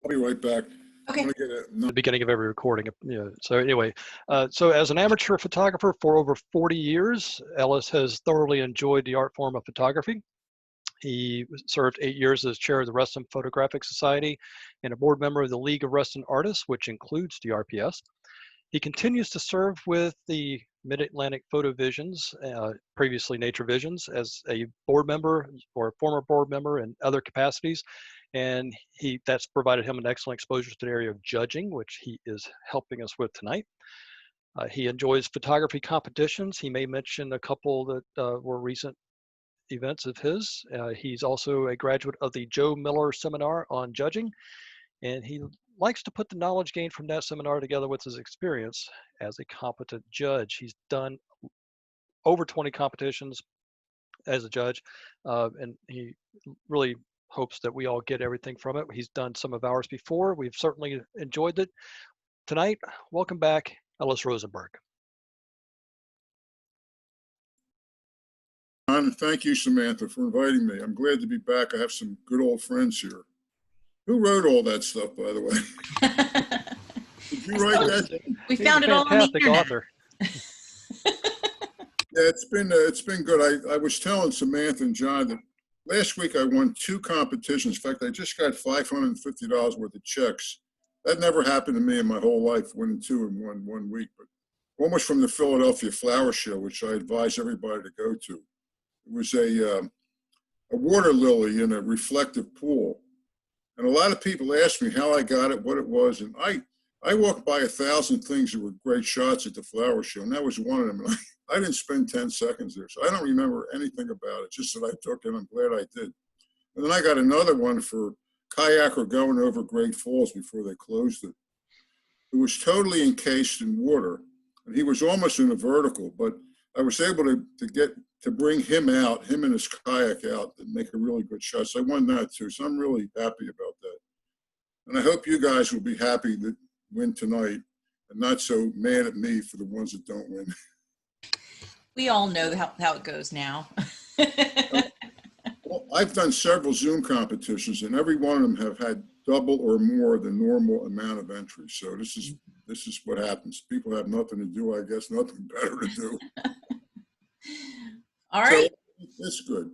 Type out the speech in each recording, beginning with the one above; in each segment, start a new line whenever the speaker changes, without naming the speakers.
I'll be right back.
Okay.
I'm gonna get
The beginning of every recording. Yeah. So anyway, so as an amateur photographer for over 40 years, Ellis has thoroughly enjoyed the art form of photography. He served 8 years as chair of the Reston Photographic Society and a board member of the League of Reston Artists, which includes the RPS. He continues to serve with the Mid-Atlantic Photo Visions, previously Nature Visions, as a board member or former board member in other capacities. And that's provided him an excellent exposure to the area of judging, which he is helping us with tonight. He enjoys photography competitions. He may mention a couple that were recent events of his. He's also a graduate of the Joe Miller Seminar on Judging, and he likes to put the knowledge gained from that seminar together with his experience as a competent judge. He's done over 20 competitions as a judge, and he really hopes that we all get everything from it. He's done some of ours before. We've certainly enjoyed it. Tonight, welcome back, Ellis Rosenberg.
And thank you, Samantha, for inviting me. I'm glad to be back. I have some good old friends here. Who wrote all that stuff, by the way? Did you write that?
We found it all on the internet.
Author.
Yeah, it's been good. I was telling Samantha and John that last week I won 2 competitions. In fact, I just got $550 worth of checks. That never happened to me in my whole life, winning 2 in one week. But one was from the Philadelphia Flower Show, which I advise everybody to go to. It was a water lily in a reflective pool. And a lot of people asked me how I got it, what it was. And I walked by 1,000 things that were great shots at the flower show, and that was one of them. And I didn't spend 10 seconds there, so I don't remember anything about it, just that I took it, and I'm glad I did. And then I got another one for kayaker going over Great Falls before they closed it. It was totally encased in water, and he was almost in a vertical, but I was able to bring him out, him and his kayak out, and make a really good shot. So I won that too, so I'm really happy about that. And I hope you guys will be happy that win tonight and not so mad at me for the ones that don't win.
We all know how it goes now.
Well, I've done several Zoom competitions, and every one of them have had double or more the normal amount of entries. So this is what happens. People have nothing to do, I guess, nothing better to do.
All right.
So that's good.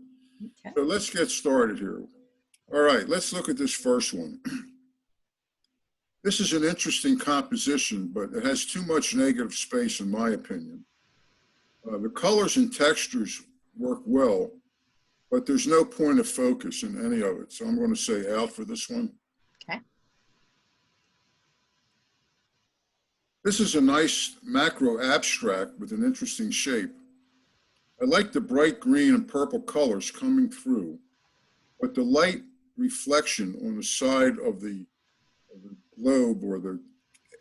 Okay. So let's get started here. All right, let's look at this first one. This is an interesting composition, but it has too much negative space, in my opinion. The colors and textures work well, but there's no point of focus in any of it. So I'm going to say out for this one.
Okay.
This is a nice macro abstract with an interesting shape. I like the bright green and purple colors coming through, but the light reflection on the side of the globe or the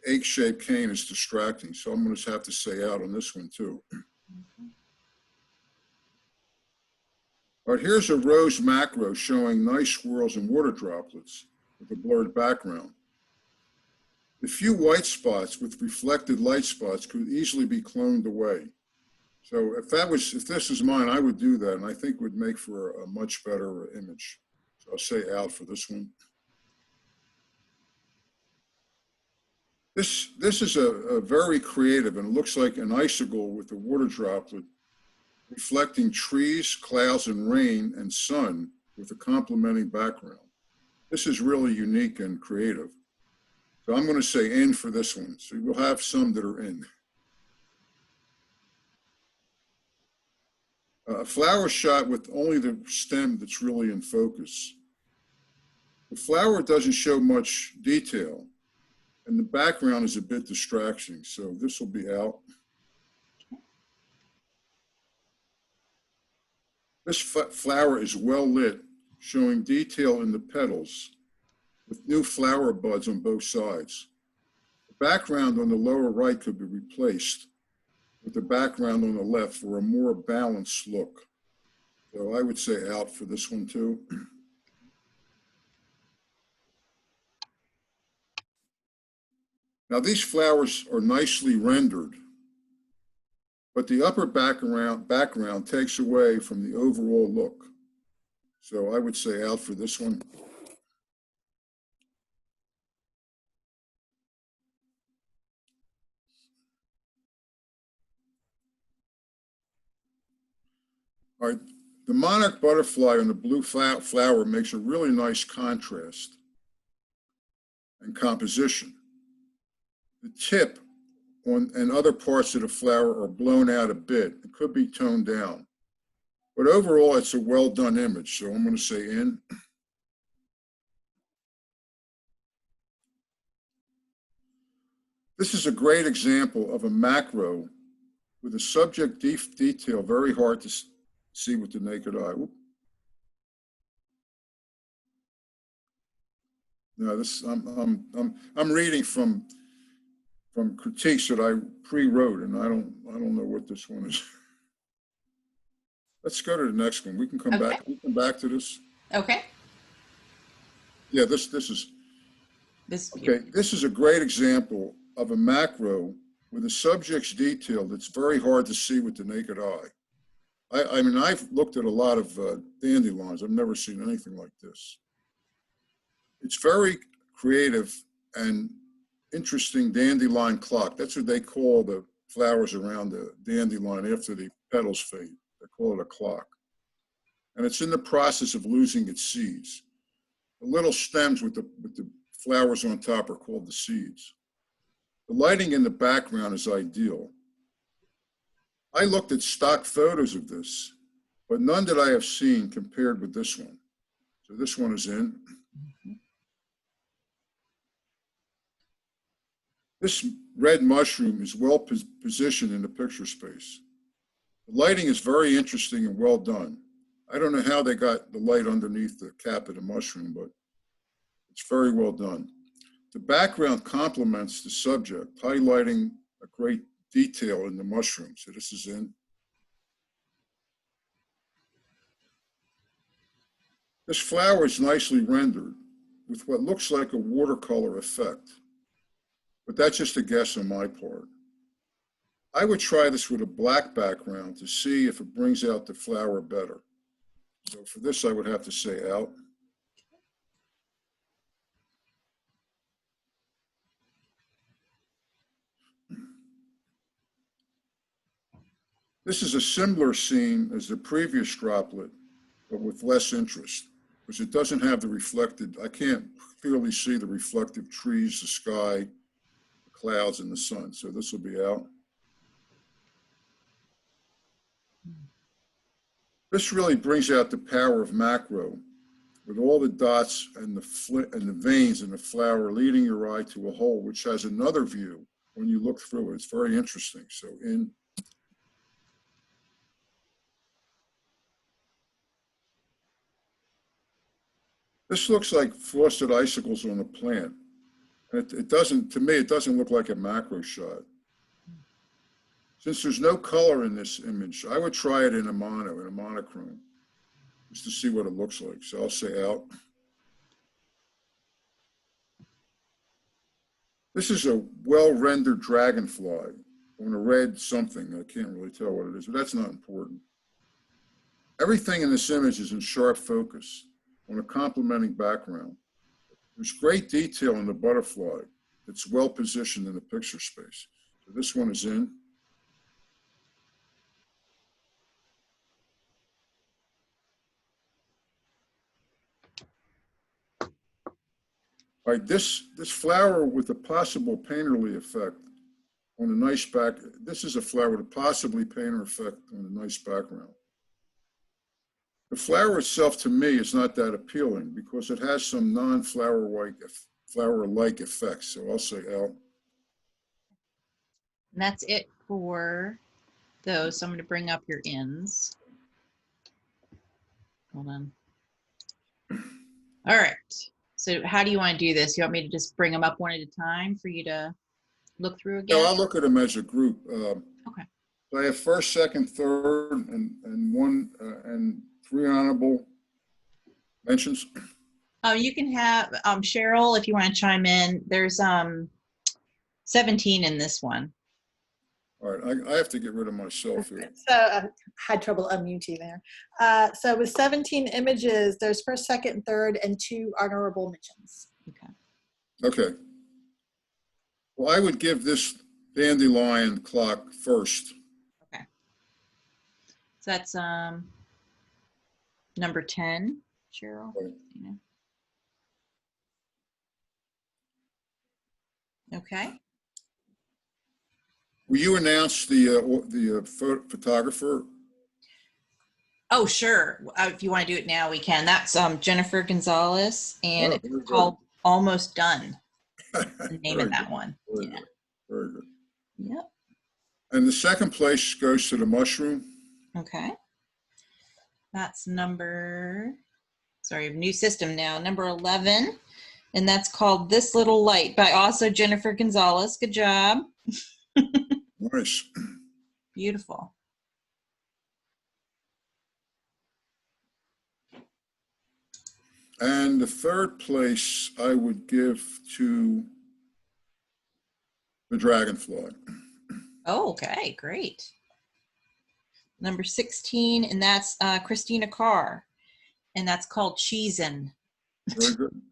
egg-shaped cane is distracting. So I'm going to have to say out on this one too. All right, here's a rose macro showing nice swirls and water droplets with a blurred background. The few white spots with reflected light spots could easily be cloned away. So if this is mine, I would do that, and I think would make for a much better image. So I'll say out for this one. This is a very creative, and it looks like an icicle with a water droplet reflecting trees, clouds, and rain and sun with a complementing background. This is really unique and creative. So I'm going to say in for this one. So we'll have some that are in. A flower shot with only the stem that's really in focus. The flower doesn't show much detail, and the background is a bit distracting, so this will be out. This flower is well lit, showing detail in the petals with new flower buds on both sides. The background on the lower right could be replaced with the background on the left for a more balanced look. So I would say out for this one too. Now these flowers are nicely rendered, but the upper background takes away from the overall look. So I would say out for this one. All right, the monarch butterfly on the blue flower makes a really nice contrast and composition. The tip and other parts of the flower are blown out a bit. It could be toned down. But overall, it's a well done image. So I'm going to say in. This is a great example of a macro with a subject detail very hard to see with the naked eye. Whoop. No, this I'm reading from critiques that I pre-wrote, and I don't know what this one is. Let's go to the next one. We can come back. We come back to this.
Okay.
Yeah, this is
This.
okay. This is a great example of a macro with a subject's detail that's very hard to see with the naked eye. I mean, I've looked at a lot of dandelions. I've never seen anything like this. It's very creative and interesting dandelion clock. That's what they call the flowers around the dandelion after the petals fade. They call it a clock. And it's in the process of losing its seeds. The little stems with the flowers on top are called the seeds. The lighting in the background is ideal. I looked at stock photos of this, but none that I have seen compared with this one. So this one is in. This red mushroom is well positioned in the picture space. The lighting is very interesting and well done. I don't know how they got the light underneath the cap of the mushroom, but it's very well done. The background complements the subject, highlighting a great detail in the mushroom. So this is in. This flower is nicely rendered with what looks like a watercolor effect, but that's just a guess on my part. I would try this with a black background to see if it brings out the flower better. So for this, I would have to say out. This is a similar scene as the previous droplet, but with less interest, because it doesn't have the reflected, I can't clearly see the reflective trees, the sky, the clouds, and the sun. So this will be out. This really brings out the power of macro, with all the dots and the veins in the flower leading your eye to a hole, which has another view when you look through it. It's very interesting. So in. This looks like frosted icicles on a plant. And it doesn't, to me, it doesn't look like a macro shot. Since there's no color in this image, I would try it in a monochrome, just to see what it looks like. So I'll say out. This is a well-rendered dragonfly on a red something. I can't really tell what it is, but that's not important. Everything in this image is in sharp focus on a complementing background. There's great detail in the butterfly that's well positioned in the picture space. So this one is in. All right, this flower with a possible painterly effect on a nice back. This is a flower with a possibly painter effect on a nice background. The flower itself, to me, is not that appealing because it has some non-flower-like effects. So I'll say out.
And that's it for those. So I'm going to bring up your ins. Hold on. All right. So how do you want to do this? You want me to just bring them up one at a time for you to look through again?
No, I'll look at them as a group.
Okay.
So I have first, second, third, and three honorable mentions.
You can have Cheryl, if you want to chime in. There's 17 in this one.
All right, I have to get rid of myself here.
So I had trouble unmuting there. So with 17 images, there's first, second, and third, and 2 honorable mentions.
Okay.
Okay. Well, I would give this dandelion clock first.
Okay. So that's number 10, Cheryl.
Right.
Yeah. Okay.
Will you announce the photographer?
Oh, sure. If you want to do it now, we can. That's Jennifer Gonzalez, and
Oh,
it's
very good.
called Almost Done. The name
Very
of that
good.
one.
Very
Yeah.
good. Very good.
Yep.
And the second place goes to the mushroom.
Okay. That's number, sorry, new system now, number 11. And that's called This Little Light by also Jennifer Gonzalez. Good job.
Nice.
Beautiful.
And the third place I would give to the dragonfly.
Oh, okay, great. Number 16, and that's Christina Carr, and that's called Cheesin'.
Very good.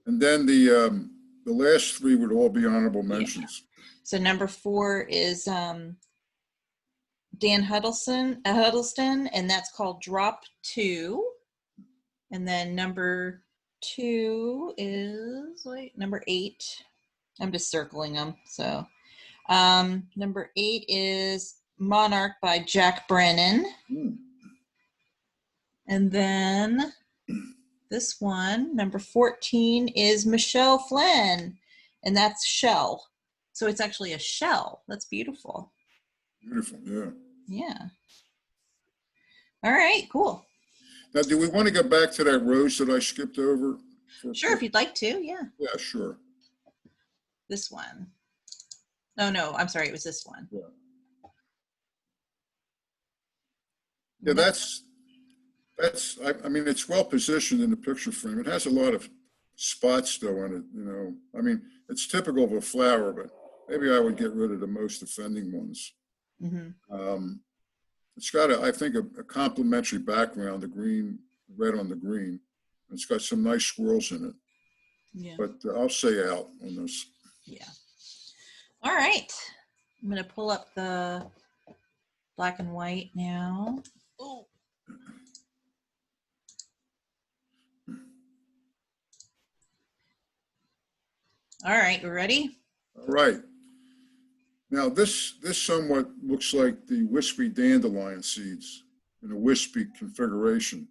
And then the last three would all be honorable mentions.
So number 4 is Dan Huddleston, and that's called Drop 2. And then number 2 is, wait, number 8. I'm just circling them. So number 8 is Monarch by Jack Brennan. And then this one, number 14, is Michelle Flynn, and that's Shell. So it's actually a shell. That's beautiful.
Beautiful, yeah.
Yeah. All right, cool.
Now, do we want to go back to that rose that I skipped over?
Sure, if you'd like to, yeah.
Yeah, sure.
This one. Oh, no, I'm sorry, it was this one.
Yeah, that's I mean, it's well positioned in the picture frame. It has a lot of spots though on it, you know. I mean, it's typical of a flower, but maybe I would get rid of the most offending ones.
Mm-hmm.
It's got, I think, a complementary background, the green, red on the green. It's got some nice squirrels in it.
Yeah.
But I'll say out on this.
Yeah. All right. I'm going to pull up the black and white now. Oh. All right, you ready?
All right. Now this somewhat looks like the wispy dandelion seeds in a wispy configuration.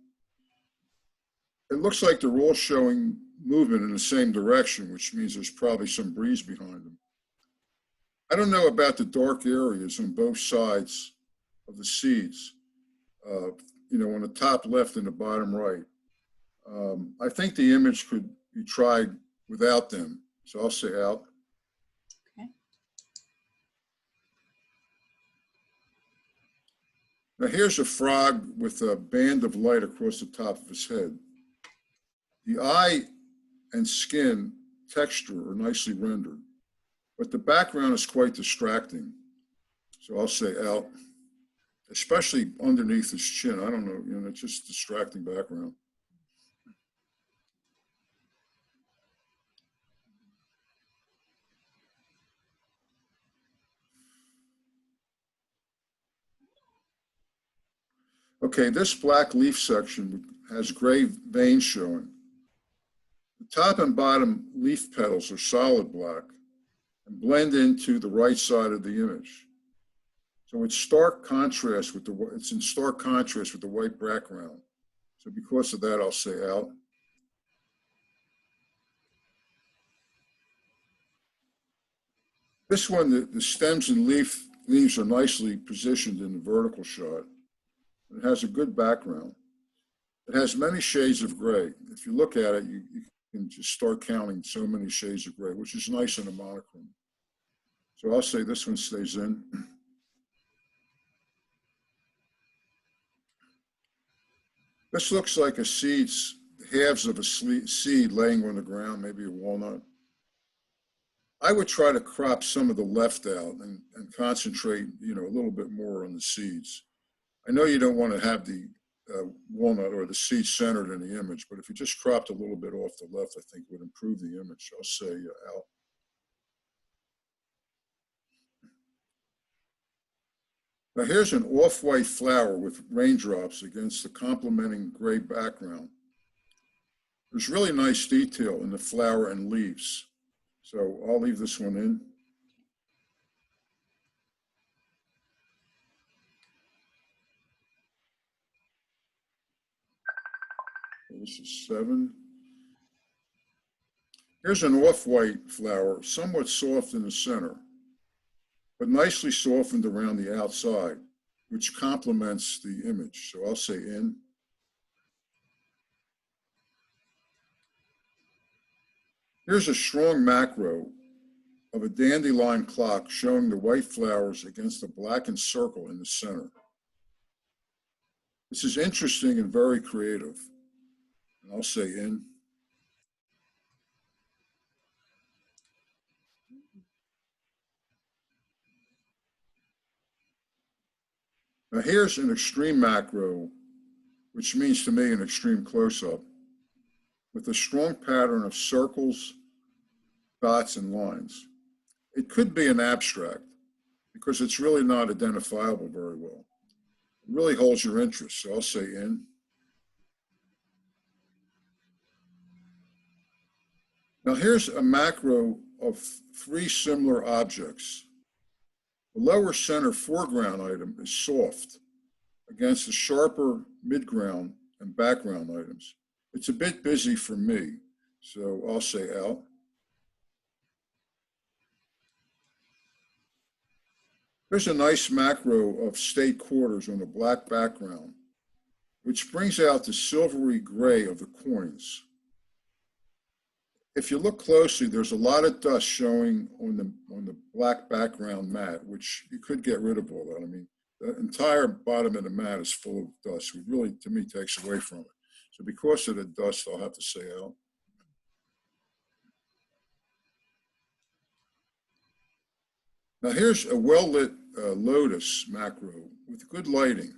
It looks like they're all showing movement in the same direction, which means there's probably some breeze behind them. I don't know about the dark areas on both sides of the seeds, you know, on the top left and the bottom right. I think the image could be tried without them. So I'll say out.
Okay.
Now here's a frog with a band of light across the top of his head. The eye and skin texture are nicely rendered, but the background is quite distracting. So I'll say out, especially underneath his chin. I don't know, you know, it's just distracting background. Okay, this black leaf section has gray veins showing. The top and bottom leaf petals are solid black and blend into the right side of the image. So it's stark contrast with it's in stark contrast with the white background. So because of that, I'll say out. This one, the stems and leaves are nicely positioned in the vertical shot. It has a good background. It has many shades of gray. If you look at it, you can just start counting so many shades of gray, which is nice in a monochrome. So I'll say this one stays in. This looks like a halves of a seed laying on the ground, maybe a walnut. I would try to crop some of the left out and concentrate, you know, a little bit more on the seeds. I know you don't want to have the walnut or the seed centered in the image, but if you just cropped a little bit off the left, I think it would improve the image. I'll say out. Now here's an off-white flower with raindrops against the complementing gray background. There's really nice detail in the flower and leaves. So I'll leave this one in. This is 7. Here's an off-white flower, somewhat soft in the center, but nicely softened around the outside, which complements the image. So I'll say in. Here's a strong macro of a dandelion clock showing the white flowers against the blackened circle in the center. This is interesting and very creative. And I'll say in. Now here's an extreme macro, which means to me an extreme close-up, with a strong pattern of circles, dots, and lines. It could be an abstract because it's really not identifiable very well. It really holds your interest, so I'll say in. Now here's a macro of 3 similar objects. The lower center foreground item is soft against the sharper midground and background items. It's a bit busy for me, so I'll say out. There's a nice macro of state quarters on a black background, which brings out the silvery gray of the coins. If you look closely, there's a lot of dust showing on the black background mat, which you could get rid of all that. I mean, the entire bottom of the mat is full of dust, which really, to me, takes away from it. So because of the dust, I'll have to say out. Now here's a well-lit lotus macro with good lighting.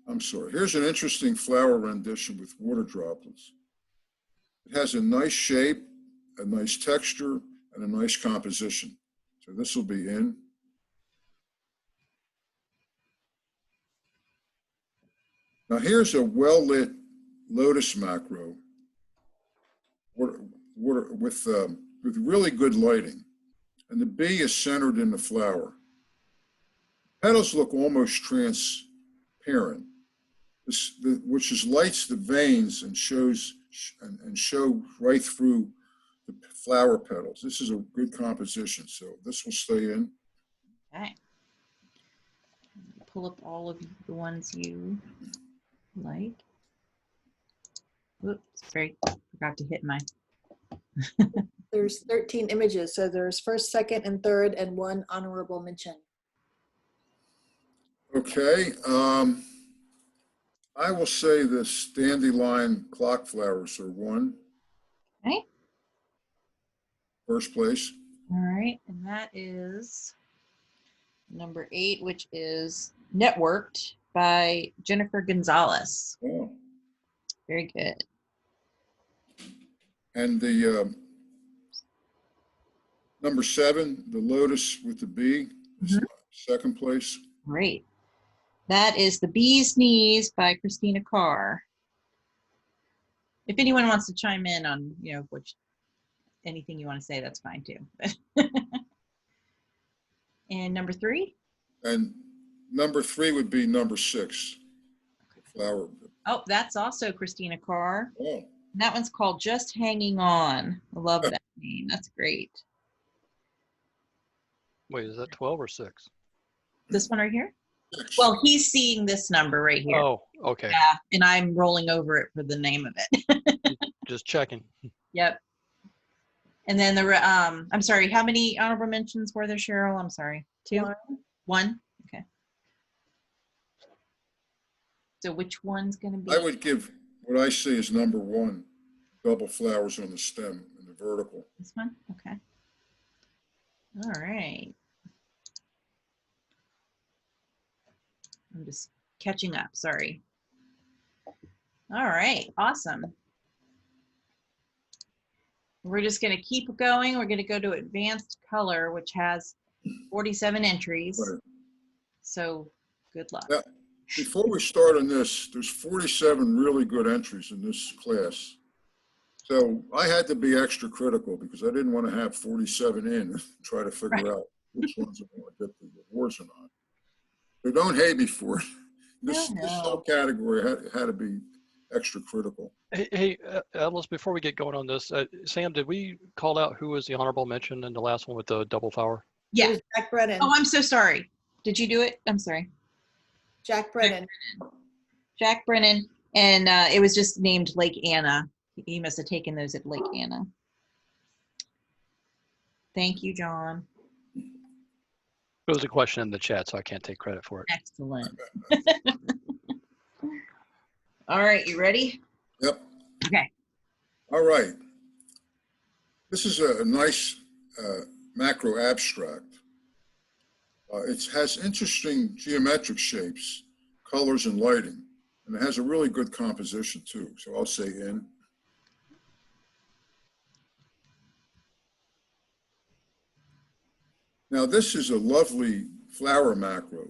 I'm sorry, here's an interesting flower rendition with water droplets. It has a nice shape, a nice texture, and a nice composition. So this will be in. Now here's a well-lit lotus macro with really good lighting. And the bee is centered in the flower. Petals look almost transparent, which is lights the veins and show right through the flower petals. This is a good composition, so this will stay in.
Okay. Pull up all of the ones you like. Oops, sorry, forgot to hit my.
There's 13 images, so there's first, second, and third, and 1 honorable mention.
Okay, I will say this dandelion clock flowers are 1.
Okay.
First place.
All right, and that is number 8, which is Networked by Jennifer Gonzalez.
Oh.
Very good.
And the number 7, the lotus with the bee, is second place.
Great. That is The Bee's Knees by Christina Carr. If anyone wants to chime in on, anything you want to say, that's fine too. And number 3?
And number 3 would be number 6, flower.
Oh, that's also Christina Carr.
Oh.
That one's called Just Hanging On. I love that name. That's great.
Wait, is that 12 or 6?
This one right here?
6.
Well, he's seeing this number right here.
Oh, okay.
Yeah, and I'm rolling over it for the name of it.
Just checking.
Yep. And then I'm sorry, how many honorable mentions were there, Cheryl? I'm sorry. 2? 1? Okay. So which one's going to be?
I would give what I see as number 1, double flowers on the stem in the vertical.
This one? Okay. All right. I'm just catching up, sorry. All right, awesome. We're just gonna keep going. We're gonna go to advanced color, which has 47 entries.
Right.
So good luck.
Yeah. Before we start on this, there's 47 really good entries in this class. So I had to be extra critical because I didn't want to have 47 in and try to figure out which ones are going to get the awards or not. So don't hate me for it. This whole category had to be extra critical.
Hey, Alice, before we get going on this, Sam, did we call out who was the honorable mention in the last one with the double flower?
It
Yeah.
was Jack Brennan.
Oh, I'm so sorry. Did you do it? I'm sorry.
Jack Brennan.
Jack Brennan. And it was just named Lake Anna. He must have taken those at Lake Anna. Thank you, John.
It was a question in the chat, so I can't take credit for it.
Excellent. All right, you ready?
Yep.
Okay.
All right. This is a nice macro abstract. It has interesting geometric shapes, colors, and lighting, and it has a really good composition too. So I'll say in. Now this is a lovely flower macro,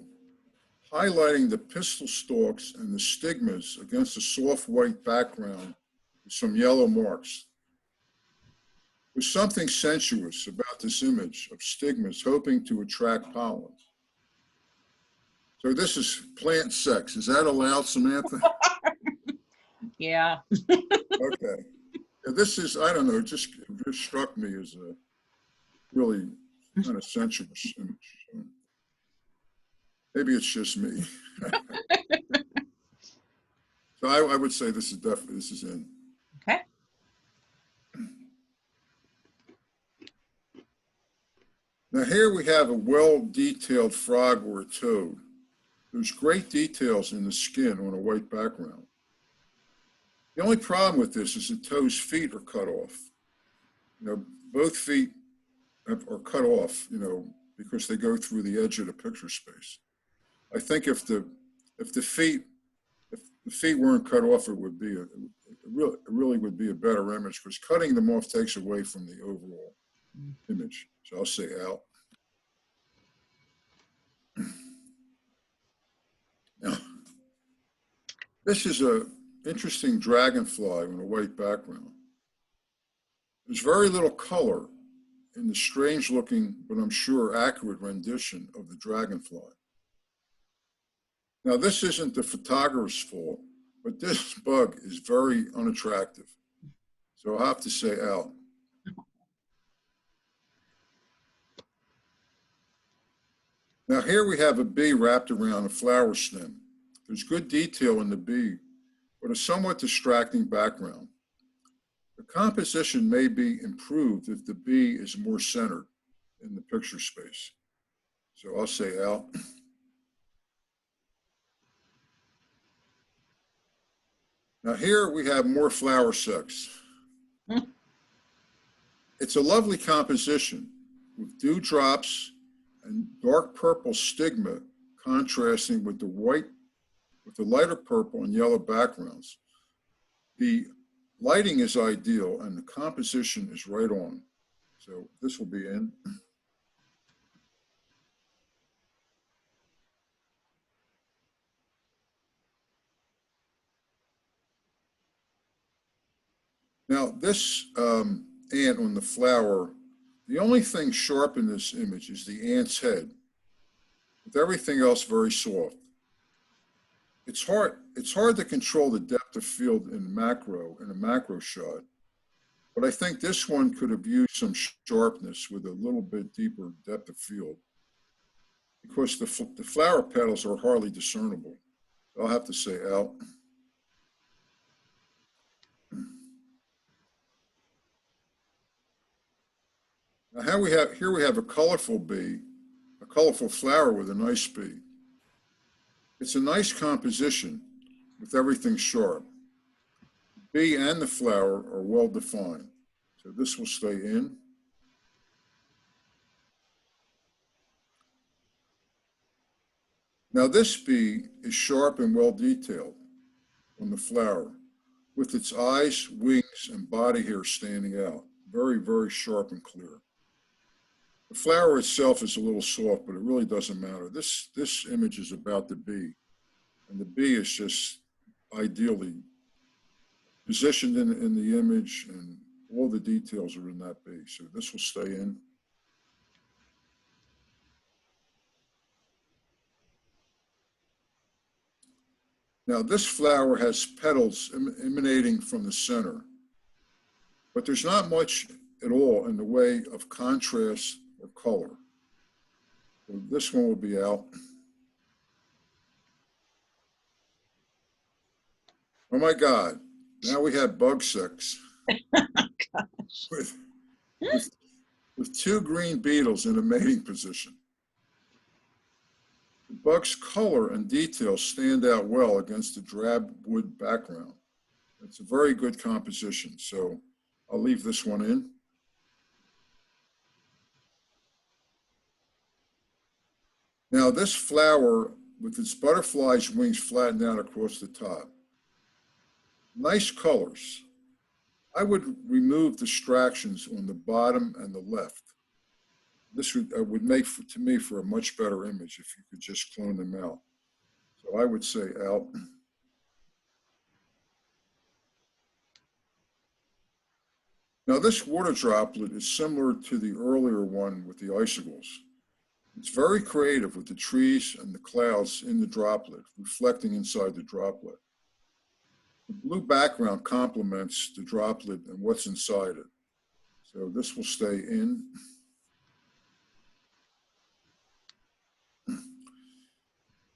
highlighting the pistil stalks and the stigmas against a soft white background with some yellow marks. There's something sensuous about this image of stigmas hoping to attract pollen. So this is plant sex. Is that allowed, Samantha?
Yeah.
Okay. Yeah, this is, I don't know, it just struck me as a really kind of sensuous image. So maybe it's just me. So I would say this is definitely, this is in.
Okay.
Now here we have a well-detailed frog or a toad. There's great details in the skin on a white background. The only problem with this is the toad's feet are cut off. You know, both feet are cut off, you know, because they go through the edge of the picture space. I think if the feet weren't cut off, it would be it really would be a better image, because cutting them off takes away from the overall image. So I'll say out. Now, this is a interesting dragonfly on a white background. There's very little color in the strange looking, but I'm sure accurate rendition of the dragonfly. Now, this isn't the photographer's fault, but this bug is very unattractive. So I'll have to say out. Now here we have a bee wrapped around a flower stem. There's good detail in the bee, but a somewhat distracting background. The composition may be improved if the bee is more centered in the picture space. So I'll say out. Now here we have more flower sex. It's a lovely composition with dewdrops and dark purple stigma contrasting with the white, with the lighter purple and yellow backgrounds. The lighting is ideal and the composition is right on. So this will be in. Now this ant on the flower, the only thing sharp in this image is the ant's head, with everything else very soft. It's hard to control the depth of field in a macro shot, but I think this one could have used some sharpness with a little bit deeper depth of field, because the flower petals are hardly discernible. I'll have to say out. Now here we have a colorful bee, a colorful flower with a nice bee. It's a nice composition with everything sharp. The bee and the flower are well defined. So this will stay in. Now this bee is sharp and well detailed on the flower, with its eyes, wings, and body hair standing out. Very, very sharp and clear. The flower itself is a little soft, but it really doesn't matter. This image is about the bee, and the bee is just ideally positioned in the image, and all the details are in that bee. So this will stay in. Now this flower has petals emanating from the center, but there's not much at all in the way of contrast or color. So this one will be out. Oh my God, now we have bug sex with, with, with two green beetles in a mating position. The bug's color and details stand out well against the drab wood background. It's a very good composition, so I'll leave this one in. Now this flower with its butterfly's wings flattened out across the top. Nice colors. I would remove distractions on the bottom and the left. This would make, to me, for a much better image if you could just clone them out. So I would say out. Now this water droplet is similar to the earlier one with the icicles. It's very creative with the trees and the clouds in the droplet, reflecting inside the droplet. The blue background complements the droplet and what's inside it. So this will stay in.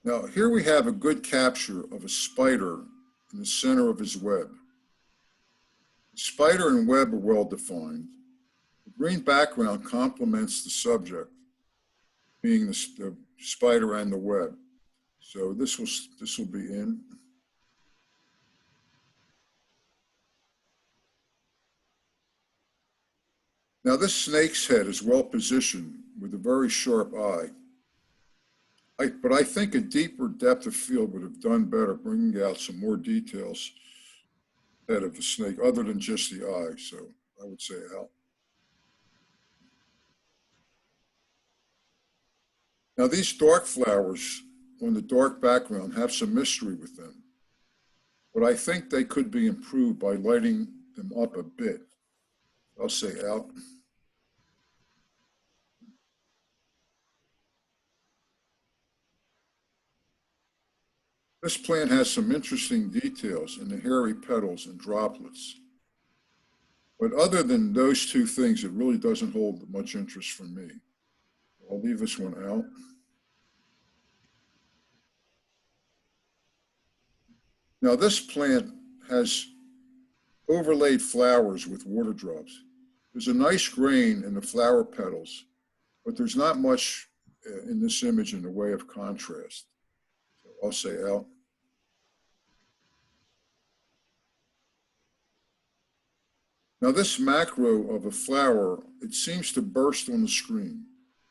Now here we have a good capture of a spider in the center of his web. The spider and web are well defined. The green background complements the subject, being the spider and the web. So this will be in. Now this snake's head is well positioned with a very sharp eye. But I think a deeper depth of field would have done better, bringing out some more details head of the snake other than just the eye. So I would say out. Now these dark flowers on the dark background have some mystery with them, but I think they could be improved by lighting them up a bit. I'll say out. This plant has some interesting details in the hairy petals and droplets. But other than those two things, it really doesn't hold much interest for me. I'll leave this one out. Now this plant has overlaid flowers with water drops. There's a nice grain in the flower petals, but there's not much in this image in the way of contrast. So I'll say out. Now this macro of a flower, it seems to burst on the screen.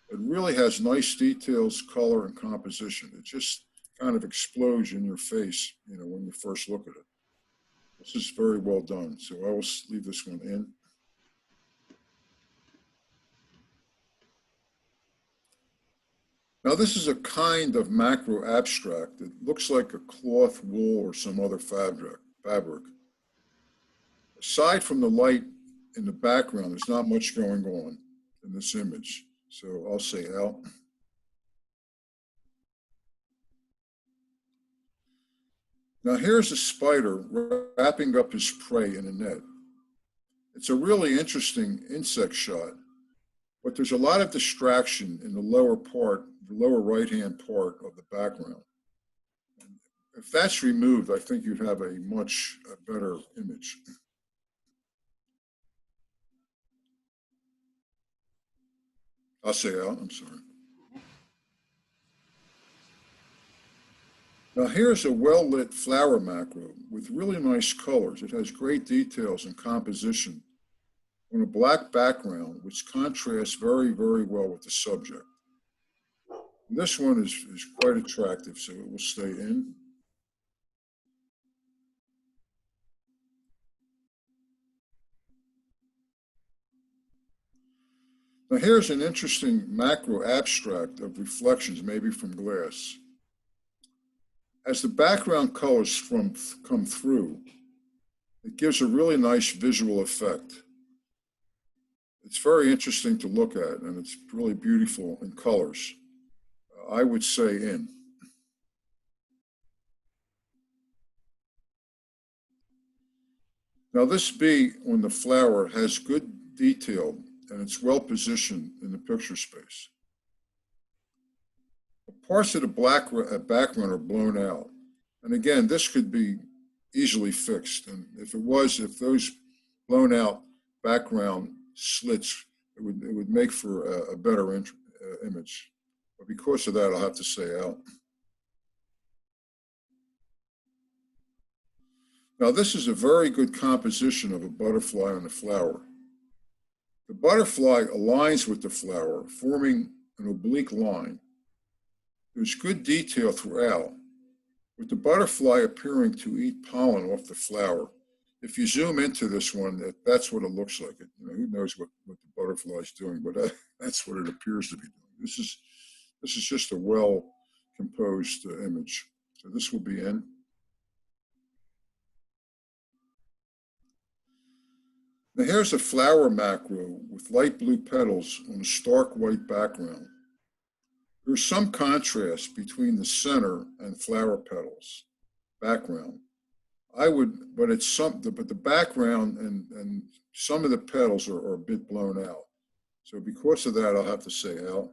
It really has nice details, color, and composition. It just kind of explodes in your face, you know, when you first look at it. This is very well done, so I will leave this one in. Now this is a kind of macro abstract. It looks like a cloth, wool, or some other fabric. Aside from the light in the background, there's not much going on in this image. So I'll say out. Now here's a spider wrapping up his prey in a net. It's a really interesting insect shot, but there's a lot of distraction in the lower part, the lower right-hand part of the background. And if that's removed, I think you'd have a much better image. I'll say out, I'm sorry. Now here's a well-lit flower macro with really nice colors. It has great details and composition on a black background, which contrasts very, very well with the subject. And this one is quite attractive, so it will stay in. Now here's an interesting macro abstract of reflections, maybe from glass. As the background colors come through, it gives a really nice visual effect. It's very interesting to look at, and it's really beautiful in colors. I would say in. Now this bee on the flower has good detail, and it's well positioned in the picture space. Parts of the background are blown out. And again, this could be easily fixed. And if those blown out background slits, it would make for a better image. But because of that, I'll have to say out. Now this is a very good composition of a butterfly on the flower. The butterfly aligns with the flower, forming an oblique line. There's good detail throughout, with the butterfly appearing to eat pollen off the flower. If you zoom into this one, that's what it looks like. Who knows what the butterfly is doing, but that's what it appears to be doing. This is just a well-composed image. So this will be in. Now here's a flower macro with light blue petals on a stark white background. There's some contrast between the center and flower petals background. But the background and some of the petals are a bit blown out. So because of that, I'll have to say out.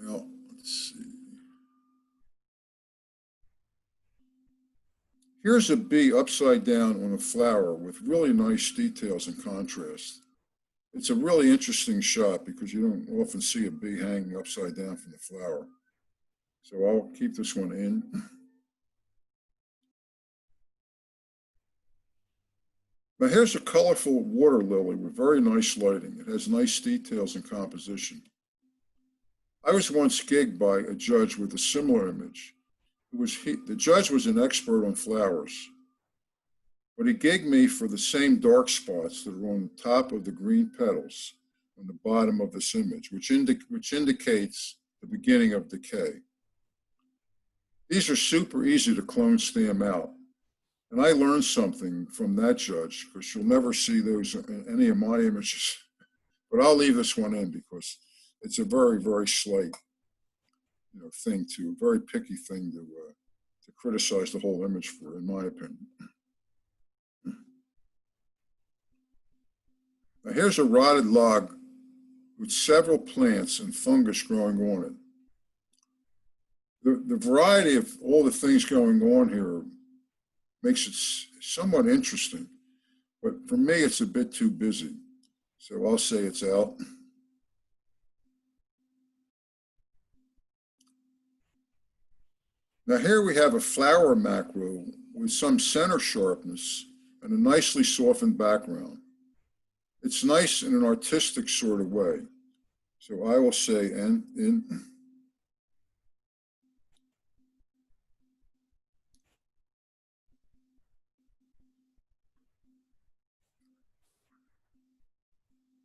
Now, let's see. Here's a bee upside down on a flower with really nice details and contrast. It's a really interesting shot because you don't often see a bee hanging upside down from the flower. So I'll keep this one in. Now here's a colorful water lily with very nice lighting. It has nice details and composition. I was once gigged by a judge with a similar image. The judge was an expert on flowers, but he gigged me for the same dark spots that are on the top of the green petals on the bottom of this image, which indicates the beginning of decay. These are super easy to clone stem out. And I learned something from that judge, because you'll never see those in any of my images. But I'll leave this one in because it's a very, very slight very picky thing to criticize the whole image for, in my opinion. Now here's a rotted log with several plants and fungus growing on it. The variety of all the things going on here makes it somewhat interesting, but for me, it's a bit too busy. So I'll say it's out. Now here we have a flower macro with some center sharpness and a nicely softened background. It's nice in an artistic sort of way. So I will say in.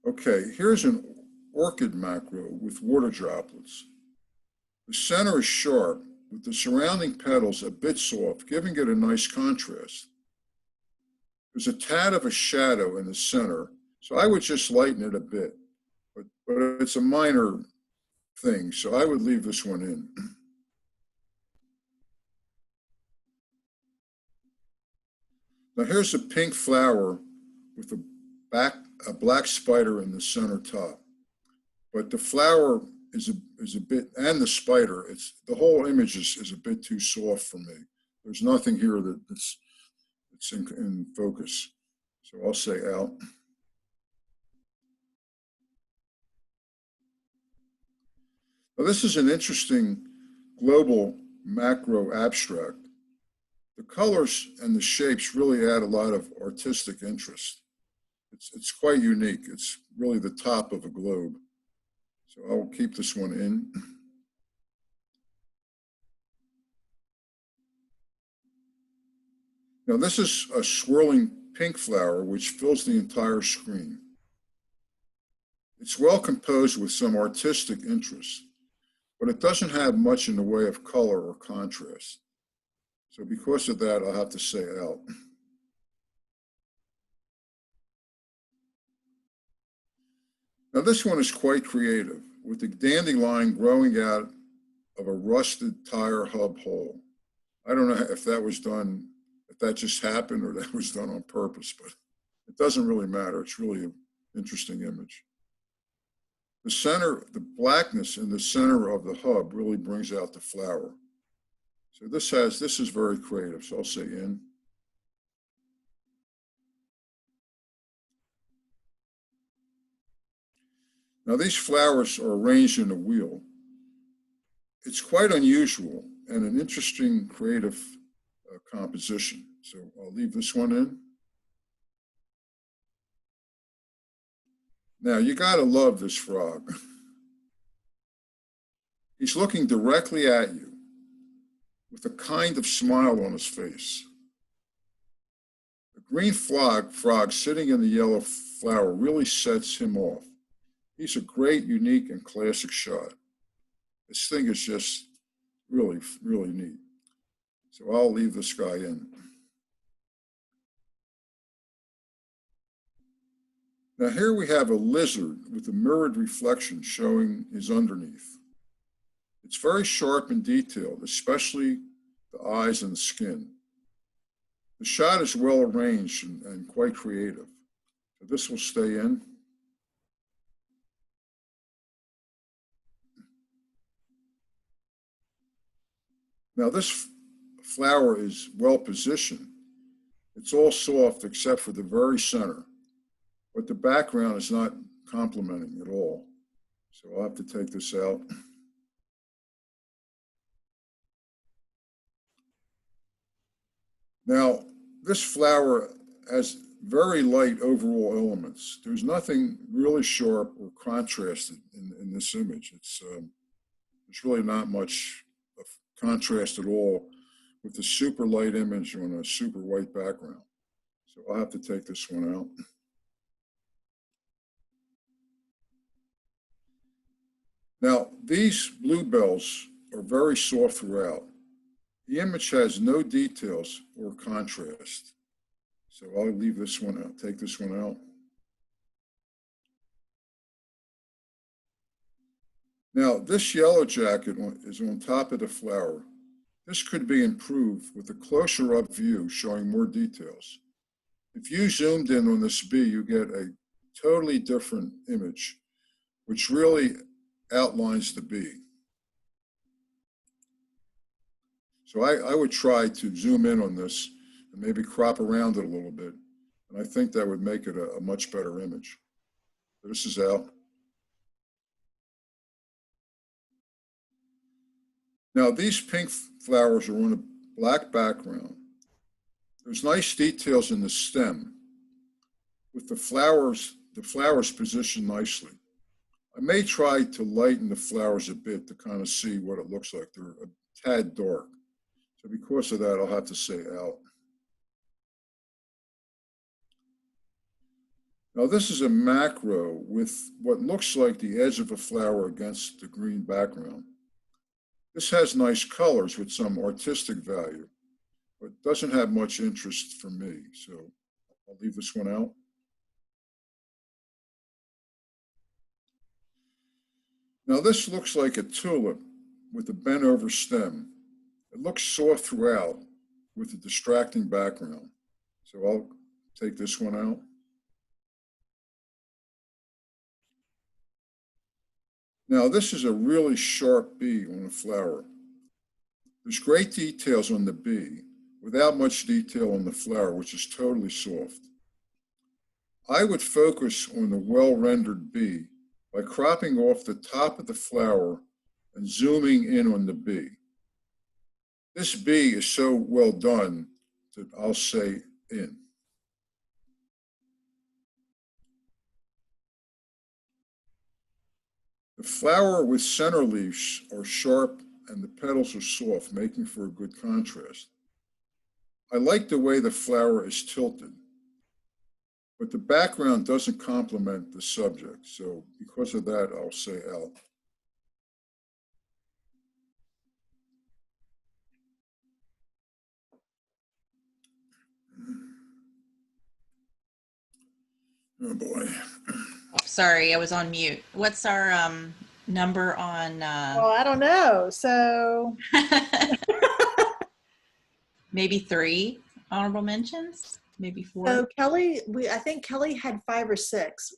Okay, here's an orchid macro with water droplets. The center is sharp, with the surrounding petals a bit soft, giving it a nice contrast. There's a tad of a shadow in the center, so I would just lighten it a bit, but it's a minor thing, so I would leave this one in. Now here's a pink flower with a black spider in the center top, but the flower is a bit, and the spider, the whole image is a bit too soft for me. There's nothing here that's in focus. So I'll say out. Now this is an interesting global macro abstract. The colors and the shapes really add a lot of artistic interest. It's quite unique. It's really the top of a globe. So I'll keep this one in. Now this is a swirling pink flower which fills the entire screen. It's well composed with some artistic interest, but it doesn't have much in the way of color or contrast. So because of that, I'll have to say out. Now this one is quite creative, with the dandelion growing out of a rusted tire hub hole. I don't know if that was done, if that just happened or that was done on purpose, but it doesn't really matter. It's really an interesting image. The center, the blackness in the center of the hub really brings out the flower. So this is very creative, so I'll say in. Now these flowers are arranged in a wheel. It's quite unusual and an interesting creative composition. So I'll leave this one in. Now you gotta love this frog. He's looking directly at you with a kind of smile on his face. The green frog sitting in the yellow flower really sets him off. He's a great, unique, and classic shot. This thing is just really, really neat. So I'll leave this guy in. Now here we have a lizard with a mirrored reflection showing his underneath. It's very sharp and detailed, especially the eyes and the skin. The shot is well arranged and quite creative. So this will stay in. Now this flower is well positioned. It's all soft except for the very center, but the background is not complementing at all. So I'll have to take this out. Now, this flower has very light overall elements. There's nothing really sharp or contrasted in this image. There's really not much of contrast at all with the super light image on a super white background. So I'll have to take this one out. Now, these bluebells are very soft throughout. The image has no details or contrast. So I'll leave this one out, take this one out. Now, this yellow jacket is on top of the flower. This could be improved with a closer up view showing more details. If you zoomed in on this bee, you get a totally different image, which really outlines the bee. So I would try to zoom in on this and maybe crop around it a little bit. And I think that would make it a much better image. So this is out. Now these pink flowers are on a black background. There's nice details in the stem with the flowers positioned nicely. I may try to lighten the flowers a bit to kind of see what it looks like. They're a tad dark. So because of that, I'll have to say out. Now this is a macro with what looks like the edge of a flower against the green background. This has nice colors with some artistic value, but doesn't have much interest for me. So I'll leave this one out. Now this looks like a tulip with a bent over stem. It looks soft throughout with a distracting background. So I'll take this one out. Now this is a really sharp bee on a flower. There's great details on the bee without much detail on the flower, which is totally soft. I would focus on the well-rendered bee by cropping off the top of the flower and zooming in on the bee. This bee is so well done that I'll say in. The flower with center leaves are sharp and the petals are soft, making for a good contrast. I like the way the flower is tilted. but the background doesn't complement the subject. So because of that, I'll say L. Oh boy.
Sorry, I was on mute. What's our number on
Well, I don't know. So
maybe 3 honorable mentions? Maybe 4?
So Kelly, I think Kelly had 5 or 6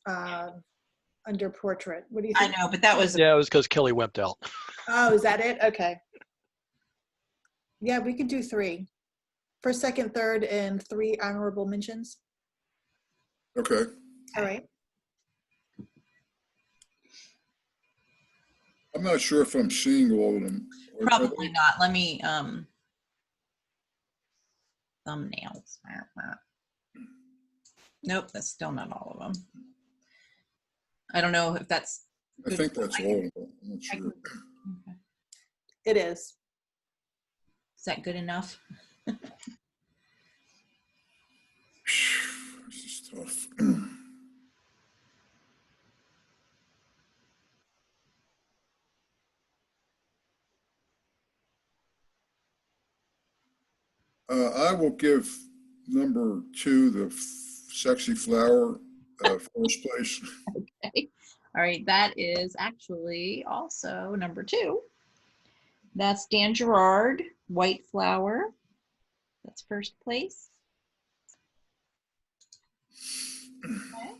under portrait. What do you
I
think?
know, but that was
Yeah, it was because Kelly wimped out.
Oh, is that it? Okay. Yeah, we could do 3. First, second, third, and 3 honorable mentions.
Okay.
All right.
I'm not sure if I'm seeing all of them.
probably not. Let me thumbnails. Nope, that's still not all of them. I don't know if that's
I
good.
think that's all of them. I'm not
I
sure.
Okay.
It is.
Is that good enough?
This is tough. I will give number 2, the sexy flower, first place.
Okay. All right, that is actually also number 2. That's Dan Gerard, White Flower. That's first place. Okay.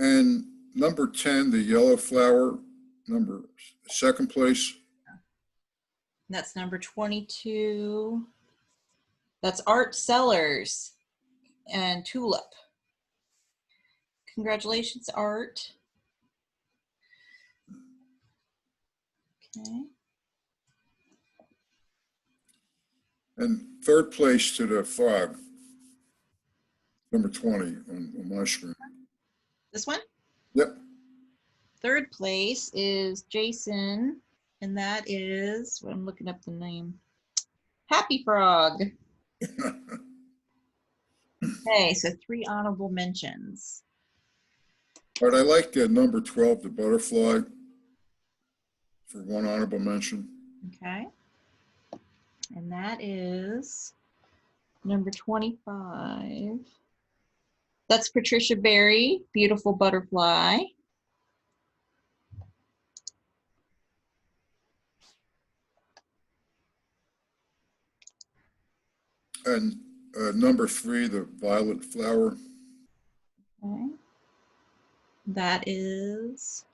And number 10, the yellow flower, second place.
That's number 22. That's Art Sellers and Tulip. Congratulations, Art. Okay.
And third place to the frog, number 20 on my screen.
This one?
Yep.
Third place is Jason, and that is, I'm looking up the name, Happy Frog. Okay, so 3 honorable mentions.
All right, I like number 12, the butterfly, for 1 honorable mention.
Okay. And that is number 25. That's Patricia Berry, Beautiful Butterfly.
And number 3, the violet flower.
Okay. That is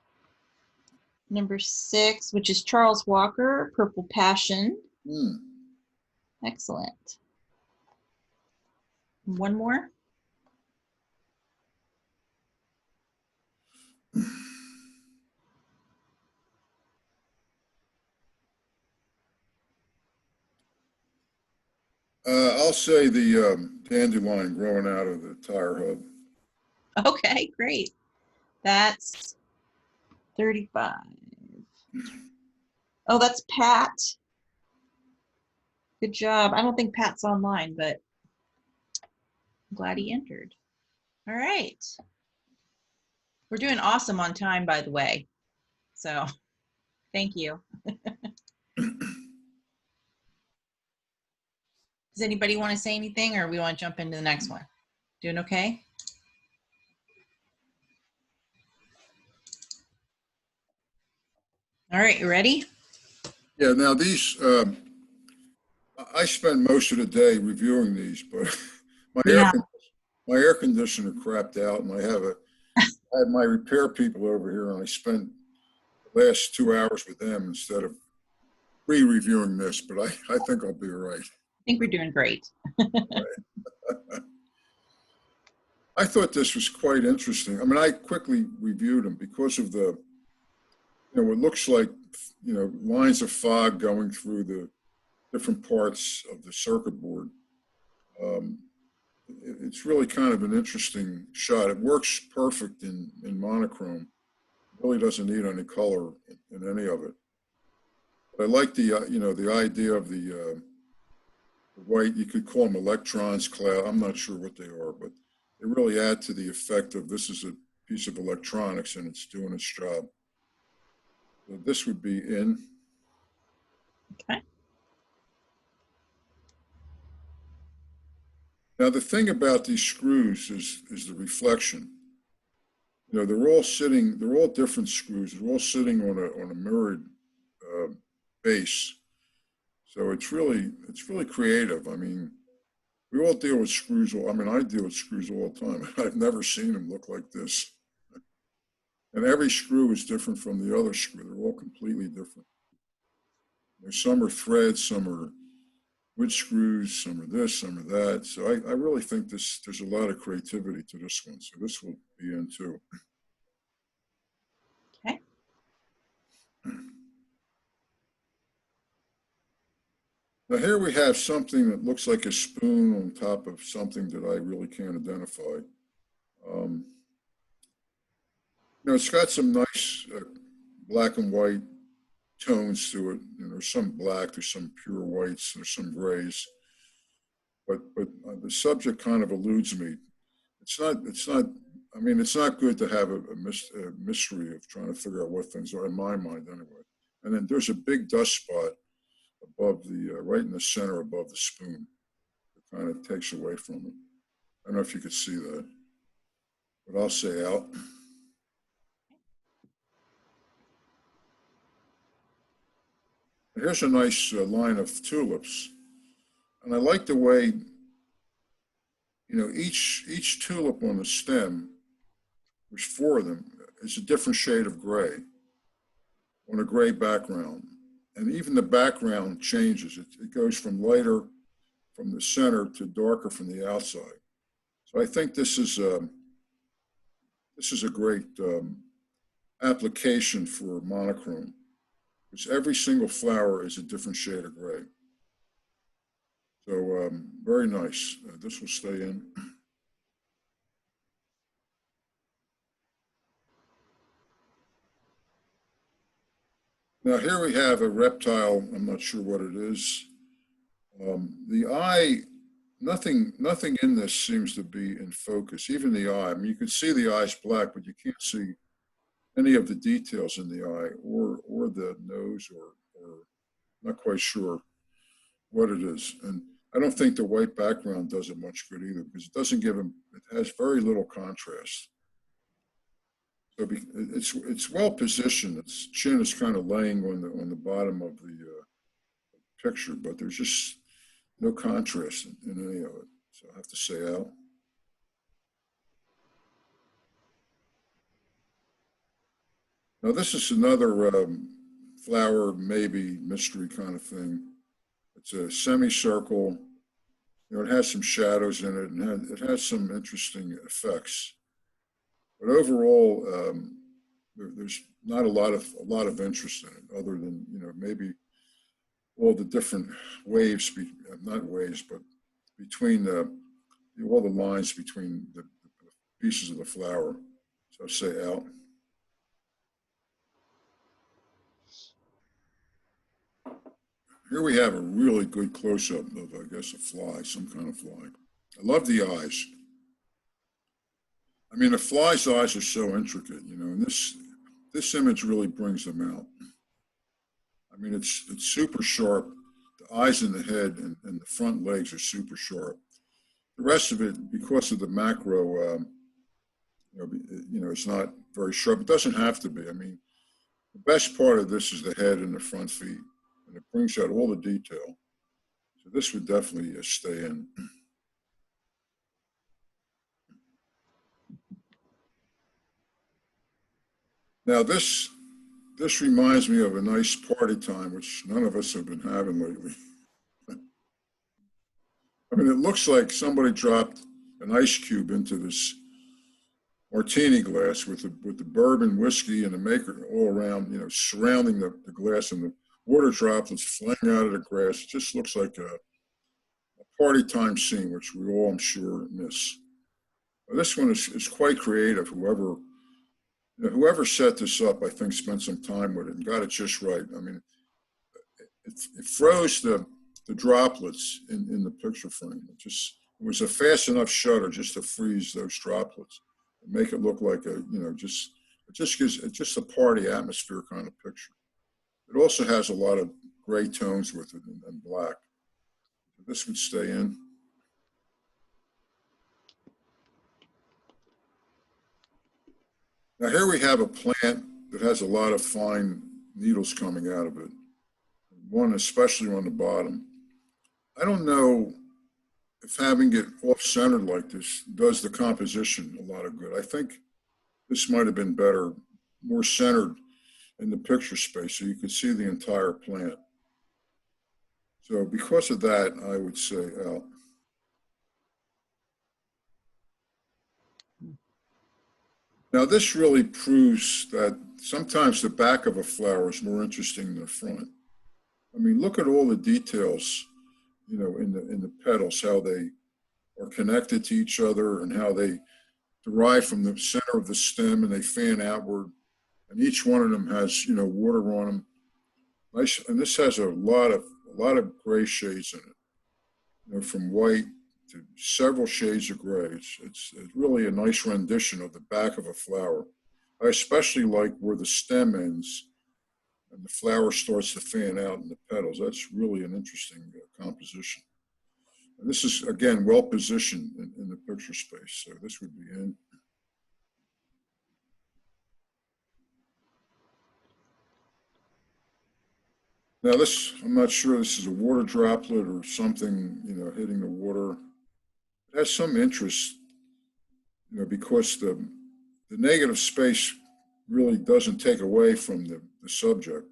number 6, which is Charles Walker, Purple Passion. Excellent. One more.
I'll say the dandelion growing out of the tire hub.
Okay, great. That's 35. Oh, that's Pat. Good job. I don't think Pat's online, but I'm glad he entered. All right. We're doing awesome on time, by the way. So thank you. Does anybody want to say anything, or we want to jump into the next one? Doing okay? All right, you ready?
Yeah, now these, I spend most of the day reviewing these, but
Yeah.
my air conditioner crapped out, and I had my repair people over here, and I spent the last 2 hours with them instead of re-reviewing this, but I think I'll be all right.
I think we're doing great.
I thought this was quite interesting. I mean, I quickly reviewed them because of the, it looks like, lines of fog going through the different parts of the circuit board. It's really kind of an interesting shot. It works perfect in monochrome. Really doesn't need any color in any of it. But I like the, you know, the idea of the white, you could call them electrons, cloud. I'm not sure what they are, but they really add to the effect of this is a piece of electronics and it's doing its job. So this would be in.
Okay.
Now, the thing about these screws is the reflection. You know, they're all different screws. They're all sitting on a mirrored base. So it's really creative. I mean, we all deal with screws. I mean, I deal with screws all the time. I've never seen them look like this. And every screw is different from the other screw. They're all completely different. Some are threads, some are wood screws, some are this, some are that. So I really think there's a lot of creativity to this one. So this will be in too.
Okay.
Now here we have something that looks like a spoon on top of something that I really can't identify. You know, it's got some nice black and white tones to it. You know, there's some black, there's some pure whites, there's some grays. But the subject kind of eludes me. It's not, I mean, it's not good to have a mystery of trying to figure out what things are, in my mind anyway. And then there's a big dust spot above the, right in the center above the spoon. It kind of takes away from it. I don't know if you could see that, but I'll say out. Here's a nice line of tulips. And I like the way, you know, each tulip on the stem, there's 4 of them, is a different shade of gray on a gray background. And even the background changes. It goes from lighter from the center to darker from the outside. So I think this is a great application for monochrome, because every single flower is a different shade of gray. So very nice. This will stay in. Now here we have a reptile. I'm not sure what it is. The eye, nothing in this seems to be in focus. Even the eye. I mean, you can see the eye's black, but you can't see any of the details in the eye or the nose or not quite sure what it is. And I don't think the white background does it much good either, because it doesn't give him, it has very little contrast. So it's well positioned. Its chin is kind of laying on the bottom of the picture, but there's just no contrast in any of it. So I have to say out. Now this is another flower, maybe mystery kind of thing. It's a semicircle. You know, it has some shadows in it, and it has some interesting effects. But overall, there's not a lot of interest in it, other than, you know, maybe all the different waves, not waves, but between all the lines between the pieces of the flower. So say out. Here we have a really good close-up of, I guess, a fly, some kind of fly. I love the eyes. I mean, a fly's eyes are so intricate, you know, and this image really brings them out. I mean, it's super sharp. The eyes and the head and the front legs are super sharp. The rest of it, because of the macro, you know, it's not very sharp. It doesn't have to be. I mean, the best part of this is the head and the front feet, and it brings out all the detail. So this would definitely stay in. Now this reminds me of a nice party time, which none of us have been having lately. I mean, it looks like somebody dropped an ice cube into this martini glass with the bourbon, whiskey, and the maker all around, you know, surrounding the glass, and the water droplets flying out of the glass. It just looks like a party time scene, which we all, I'm sure, miss. This one is quite creative. Whoever You know, whoever set this up, I think, spent some time with it and got it just right. I mean, it froze the droplets in the picture frame. It was a fast enough shutter just to freeze those droplets and make it look like it just gives it just a party atmosphere kind of picture. It also has a lot of gray tones with it and black. This would stay in. Now here we have a plant that has a lot of fine needles coming out of it. One especially on the bottom. I don't know if having it off-centered like this does the composition a lot of good. I think this might have been better, more centered in the picture space so you could see the entire plant. So because of that, I would say out. Now this really proves that sometimes the back of a flower is more interesting than the front. I mean, look at all the details, you know, in the petals, how they are connected to each other and how they derive from the center of the stem and they fan outward. And each one of them has, you know, water on them. Nice, and this has a lot of gray shades in it, you know, from white to several shades of gray. It's really a nice rendition of the back of a flower. I especially like where the stem ends and the flower starts to fan out in the petals. That's really an interesting composition. And this is, again, well positioned in the picture space. So this would be in. Now this, I'm not sure this is a water droplet or something, you know, hitting the water. It has some interest, you know, because the negative space really doesn't take away from the subject.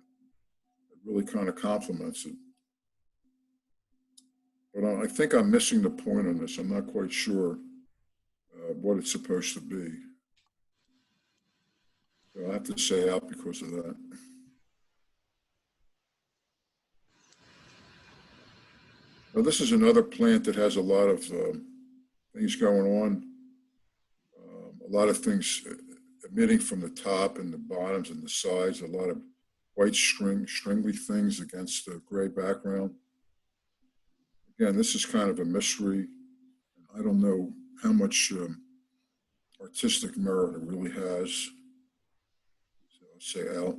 It really kind of complements it. But I think I'm missing the point on this. I'm not quite sure what it's supposed to be. So I have to say out because of that. Now this is another plant that has a lot of things going on. A lot of things emitting from the top and the bottoms and the sides, a lot of white stringly things against the gray background. Again, this is kind of a mystery. I don't know how much artistic merit it really has. So I'll say out.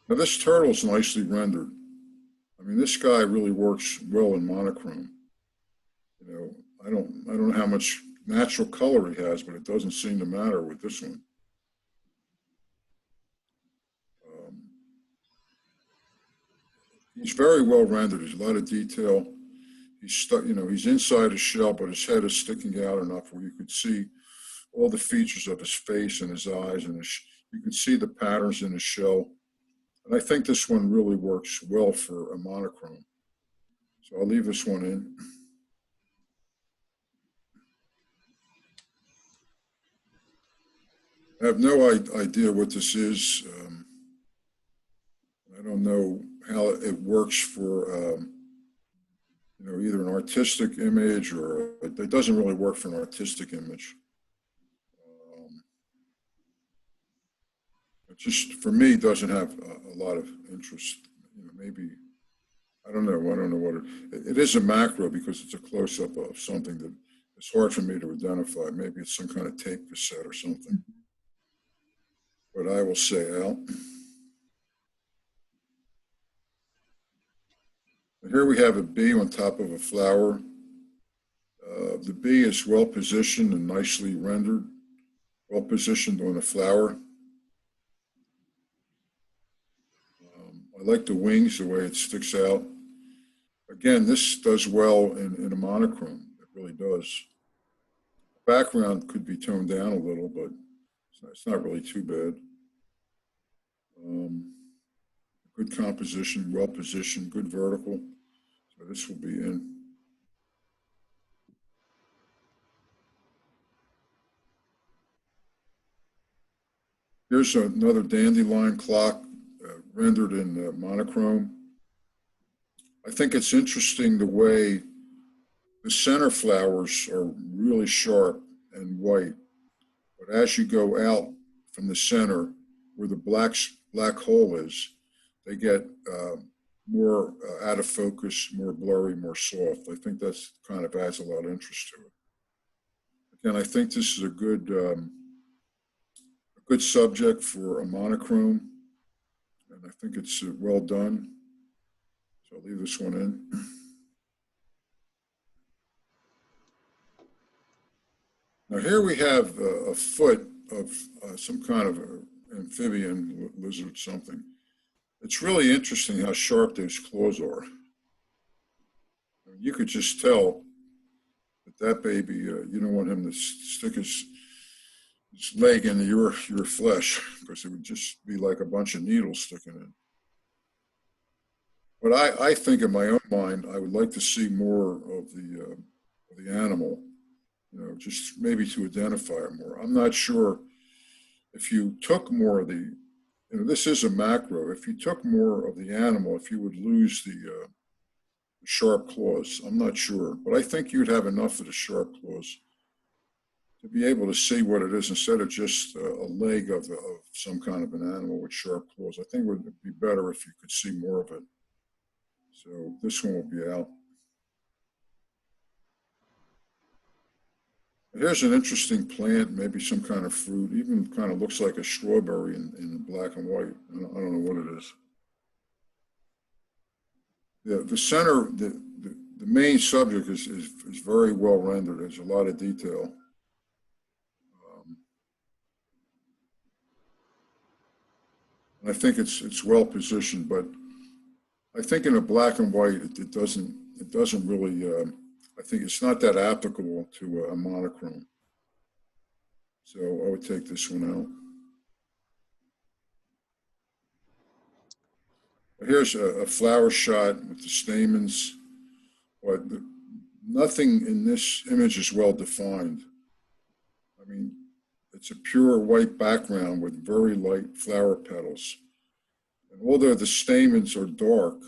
Now this turtle's nicely rendered. I mean, this guy really works well in monochrome. You know, I don't know how much natural color he has, but it doesn't seem to matter with this one. He's very well rendered. There's a lot of detail. He's stuck, you know, he's inside a shell, but his head is sticking out enough where you could see all the features of his face and his eyes, and you can see the patterns in his shell. And I think this one really works well for a monochrome. So I'll leave this one in. I have no idea what this is. I don't know how it works for, you know, either an artistic image or it doesn't really work for an artistic image. It just, for me, doesn't have a lot of interest. You know, maybe, I don't know what it is a macro because it's a close-up of something that it's hard for me to identify. Maybe it's some kind of tape cassette or something. But I will say out. And here we have a bee on top of a flower. The bee is well positioned and nicely rendered, well positioned on the flower. I like the wings, the way it sticks out. Again, this does well in a monochrome. It really does. The background could be toned down a little, but it's not really too bad. Good composition, well positioned, good vertical. So this will be in. Here's another dandelion clock rendered in monochrome. I think it's interesting the way The center flowers are really sharp and white, but as you go out from the center where the black hole is, they get more out of focus, more blurry, more soft. I think that's kind of adds a lot of interest to it. Again, I think this is a good subject for a monochrome, and I think it's well done. So I'll leave this one in. Now here we have a foot of some kind of amphibian, lizard, something. It's really interesting how sharp those claws are. I mean, you could just tell that that baby, you don't want him to stick his leg into your flesh, because it would just be like a bunch of needles sticking in. But I think in my own mind, I would like to see more of the animal, you know, just maybe to identify it more. I'm not sure if you took more of the, you know, this is a macro. If you took more of the animal, if you would lose the sharp claws, I'm not sure. But I think you'd have enough of the sharp claws to be able to see what it is instead of just a leg of some kind of an animal with sharp claws. I think it would be better if you could see more of it. So this one will be out. Here's an interesting plant, maybe some kind of fruit, even kind of looks like a strawberry in black and white. I don't know what it is. The center, the main subject is very well rendered. There's a lot of detail. And I think it's well positioned, but I think in a black and white, it doesn't really, I think it's not that applicable to a monochrome. So I would take this one out. Here's a flower shot with the stamens, but nothing in this image is well defined. I mean, it's a pure white background with very light flower petals. And although the stamens are dark,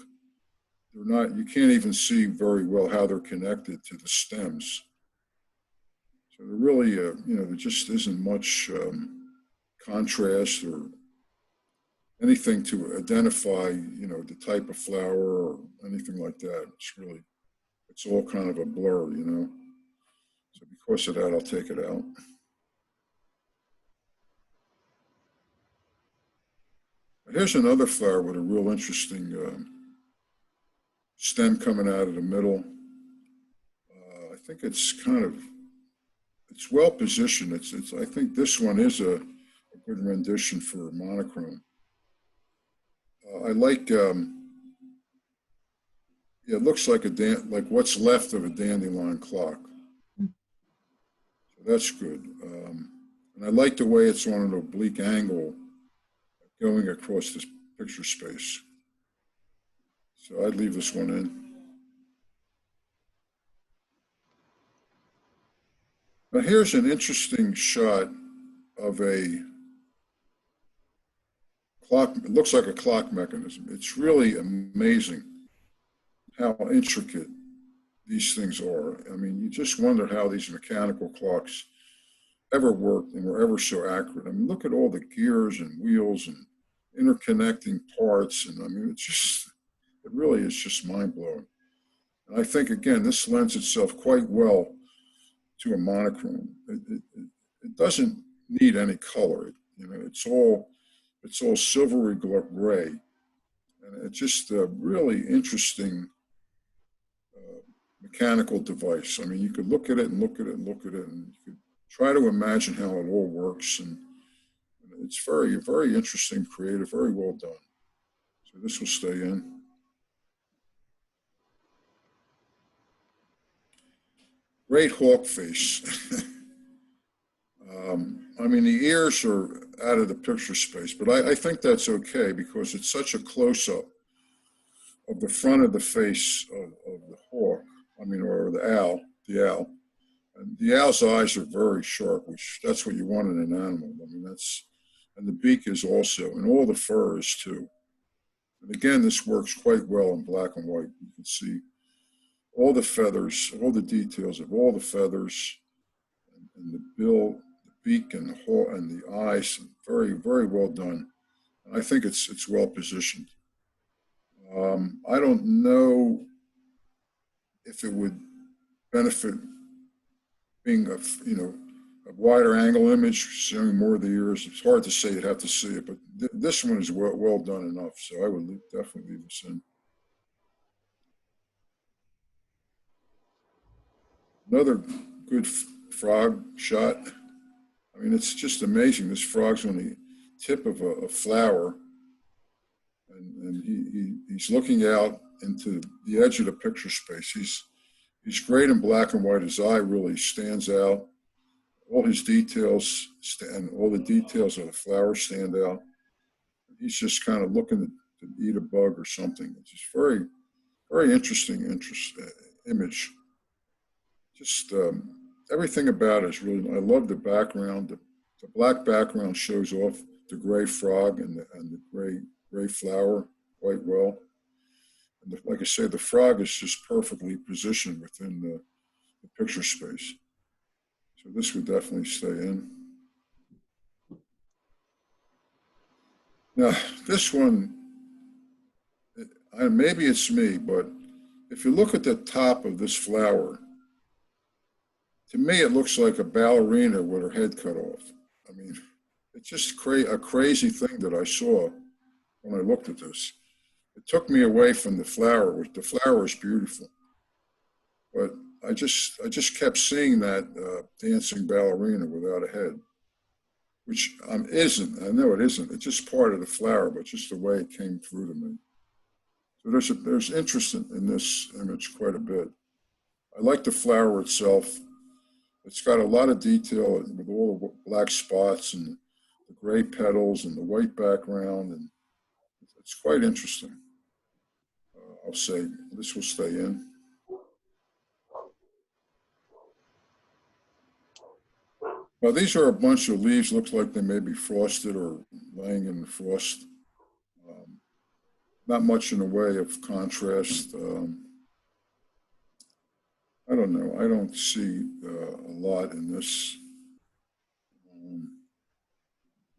they're not, you can't even see very well how they're connected to the stems. So there really, you know, there just isn't much contrast or anything to identify, you know, the type of flower or anything like that. It's really, it's all kind of a blur, you know. So because of that, I'll take it out. Here's another flower with a real interesting stem coming out of the middle. I think it's kind of, it's well positioned. I think this one is a good rendition for monochrome. I like, yeah, it looks like like what's left of a dandelion clock. So that's good. And I like the way it's on an oblique angle going across this picture space. So I'd leave this one in. Now here's an interesting shot of a clock. It looks like a clock mechanism. It's really amazing how intricate these things are. I mean, you just wonder how these mechanical clocks ever worked and were ever so accurate. I mean, look at all the gears and wheels and interconnecting parts. And I mean, it really is just mind blowing. And I think, again, this lends itself quite well to a monochrome. It doesn't need any color. You know, it's all silvery gray. And it's just a really interesting mechanical device. I mean, you could look at it and look at it and look at it, and you could try to imagine how it all works. And it's very, very interesting, creative, very well done. So this will stay in. Great hawk face. I mean, the ears are out of the picture space, but I think that's okay because it's such a close-up of the front of the face of the hawk, I mean, or the owl. And the owl's eyes are very sharp, which that's what you want in an animal. I mean, and the beak is also, and all the fur is too. And again, this works quite well in black and white. You can see all the feathers, all the details of all the feathers, and the bill, the beak, and the whole, and the eyes. Very, very well done. And I think it's well positioned. I don't know if it would benefit being a wider angle image, showing more of the ears. It's hard to say. You'd have to see it, but this one is well done enough. So I would definitely leave this in. Another good frog shot. I mean, it's just amazing. This frog's on the tip of a flower, and he's looking out into the edge of the picture space. He's great in black and white. His eye really stands out. All his details and all the details of the flower stand out. He's just kind of looking to eat a bug or something. It's just very, very interesting image. Just everything about it is really. I love the background. The black background shows off the gray frog and the gray flower quite well. And like I say, the frog is just perfectly positioned within the picture space. So this would definitely stay in. Now, this one, maybe it's me, but if you look at the top of this flower, to me, it looks like a ballerina with her head cut off. I mean, it's just a crazy thing that I saw when I looked at this. It took me away from the flower, which the flower is beautiful. But I just kept seeing that dancing ballerina without a head, which isn't. I know it isn't. It's just part of the flower, but just the way it came through to me. So there's interest in this image quite a bit. I like the flower itself. It's got a lot of detail with all the black spots and the gray petals and the white background, and it's quite interesting. I'll say this will stay in. Now these are a bunch of leaves. Looks like they may be frosted or laying in the frost. Not much in the way of contrast. I don't know. I don't see a lot in this.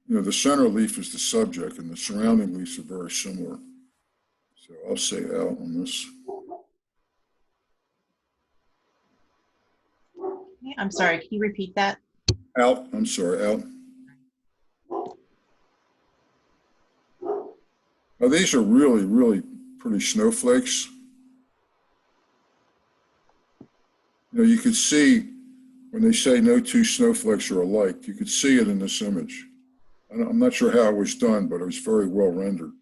The center leaf is the subject, and the surrounding leaves are very similar. So I'll say out on this.
I'm sorry, can you repeat that?
Out. I'm sorry, out. Now these are really, really pretty snowflakes. You could see when they say no two snowflakes are alike, you could see it in this image. I'm not sure how it was done, but it was very well rendered.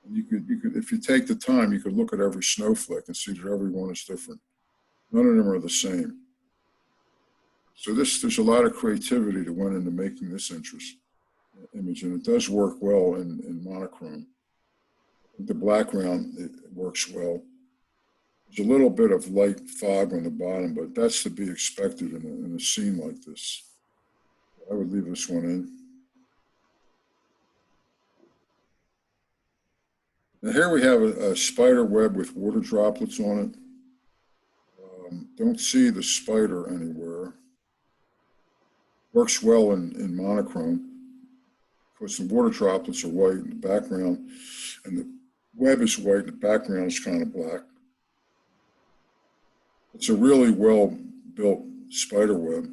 And you could, if you take the time, you could look at every snowflake and see that every one is different. None of them are the same. So there's a lot of creativity that went into making this image, and it does work well in monochrome. The background, it works well. There's a little bit of light fog on the bottom, but that's to be expected in a scene like this. I would leave this one in. Now here we have a spider web with water droplets on it. Don't see the spider anywhere. Works well in monochrome. Of course, the water droplets are white in the background, and the web is white and the background is kind of black. It's a really well-built spider web.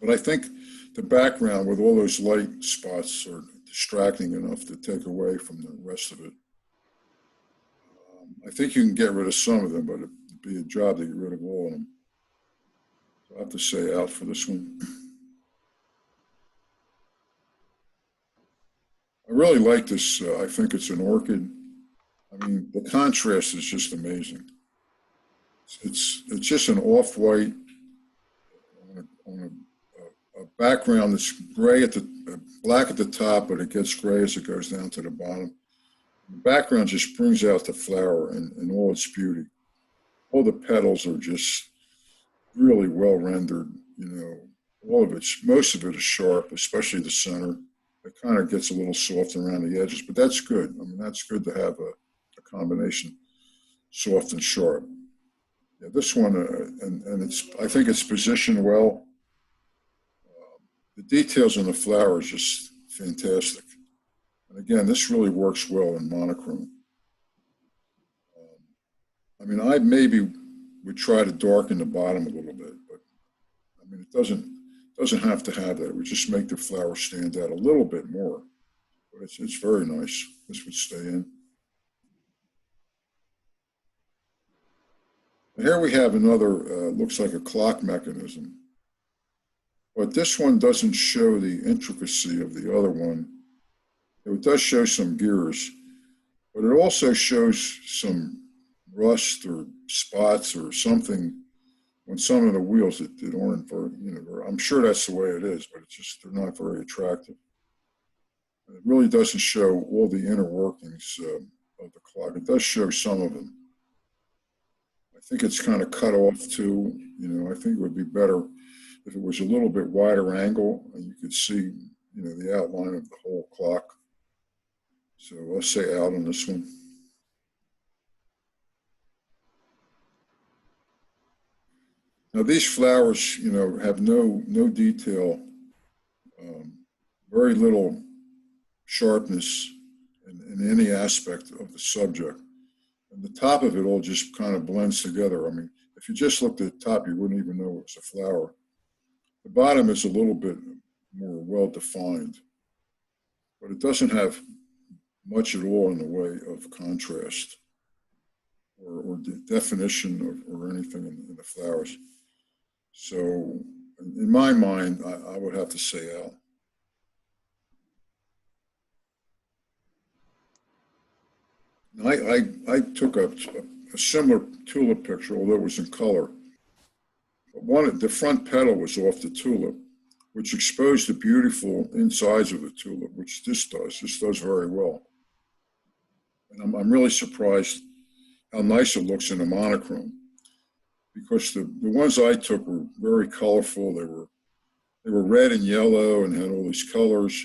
But I think the background with all those light spots are distracting enough to take away from the rest of it. I think you can get rid of some of them, but it'd be a job to get rid of all of them. So I have to say out for this one. I really like this. I think it's an orchid. I mean, the contrast is just amazing. It's just an off-white on a background that's gray black at the top, but it gets gray as it goes down to the bottom. The background just brings out the flower in all its beauty. All the petals are just really well rendered. Most of it is sharp, especially the center. It kind of gets a little soft around the edges, but that's good. I mean, that's good to have a combination. soft and sharp. Yeah, this one, and I think it's positioned well. The details on the flower is just fantastic. And again, this really works well in monochrome. I mean, I maybe would try to darken the bottom a little bit, but I mean, it doesn't have to have that. It would just make the flower stand out a little bit more. But it's very nice. This would stay in. And here we have another, looks like a clock mechanism. But this one doesn't show the intricacy of the other one. It does show some gears, but it also shows some rust or spots or something on some of the wheels that aren't very, I'm sure that's the way it is, but it's just, they're not very attractive. It really doesn't show all the inner workings of the clock. It does show some of them. I think it's kind of cut off too. I think it would be better if it was a little bit wider angle and you could see, the outline of the whole clock. So I'll say out on this one. Now these flowers, have no detail, very little sharpness in any aspect of the subject. And the top of it all just kind of blends together. I mean, if you just looked at the top, you wouldn't even know it was a flower. The bottom is a little bit more well-defined, but it doesn't have much at all in the way of contrast or definition or anything in the flowers. So in my mind, I would have to say out. I took a similar tulip picture, although it was in color. But the front petal was off the tulip, which exposed the beautiful insides of the tulip, which this does. This does very well. And I'm really surprised how nice it looks in a monochrome, because the ones I took were very colorful. They were red and yellow and had all these colors,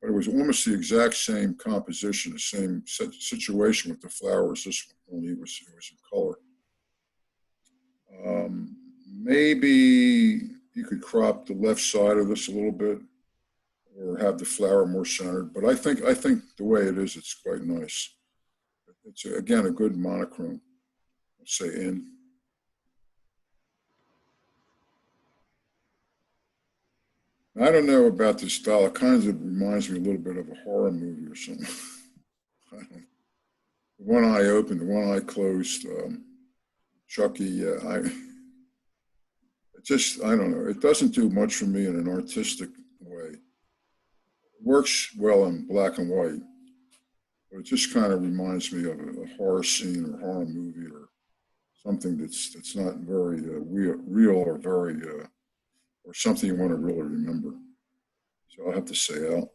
but it was almost the exact same composition, the same situation with the flowers. This one, only it was in color. Maybe you could crop the left side of this a little bit, or have the flower more centered. But I think the way it is, it's quite nice. It's again a good monochrome. I'll say in. I don't know about this style. It kind of reminds me a little bit of a horror movie or something. The one eye open, the one eye closed. Chucky, I don't know. It doesn't do much for me in an artistic way. It works well in black and white, but it just kind of reminds me of a horror scene or horror movie or something that's not very real or very or something you want to really remember. So I'll have to say out.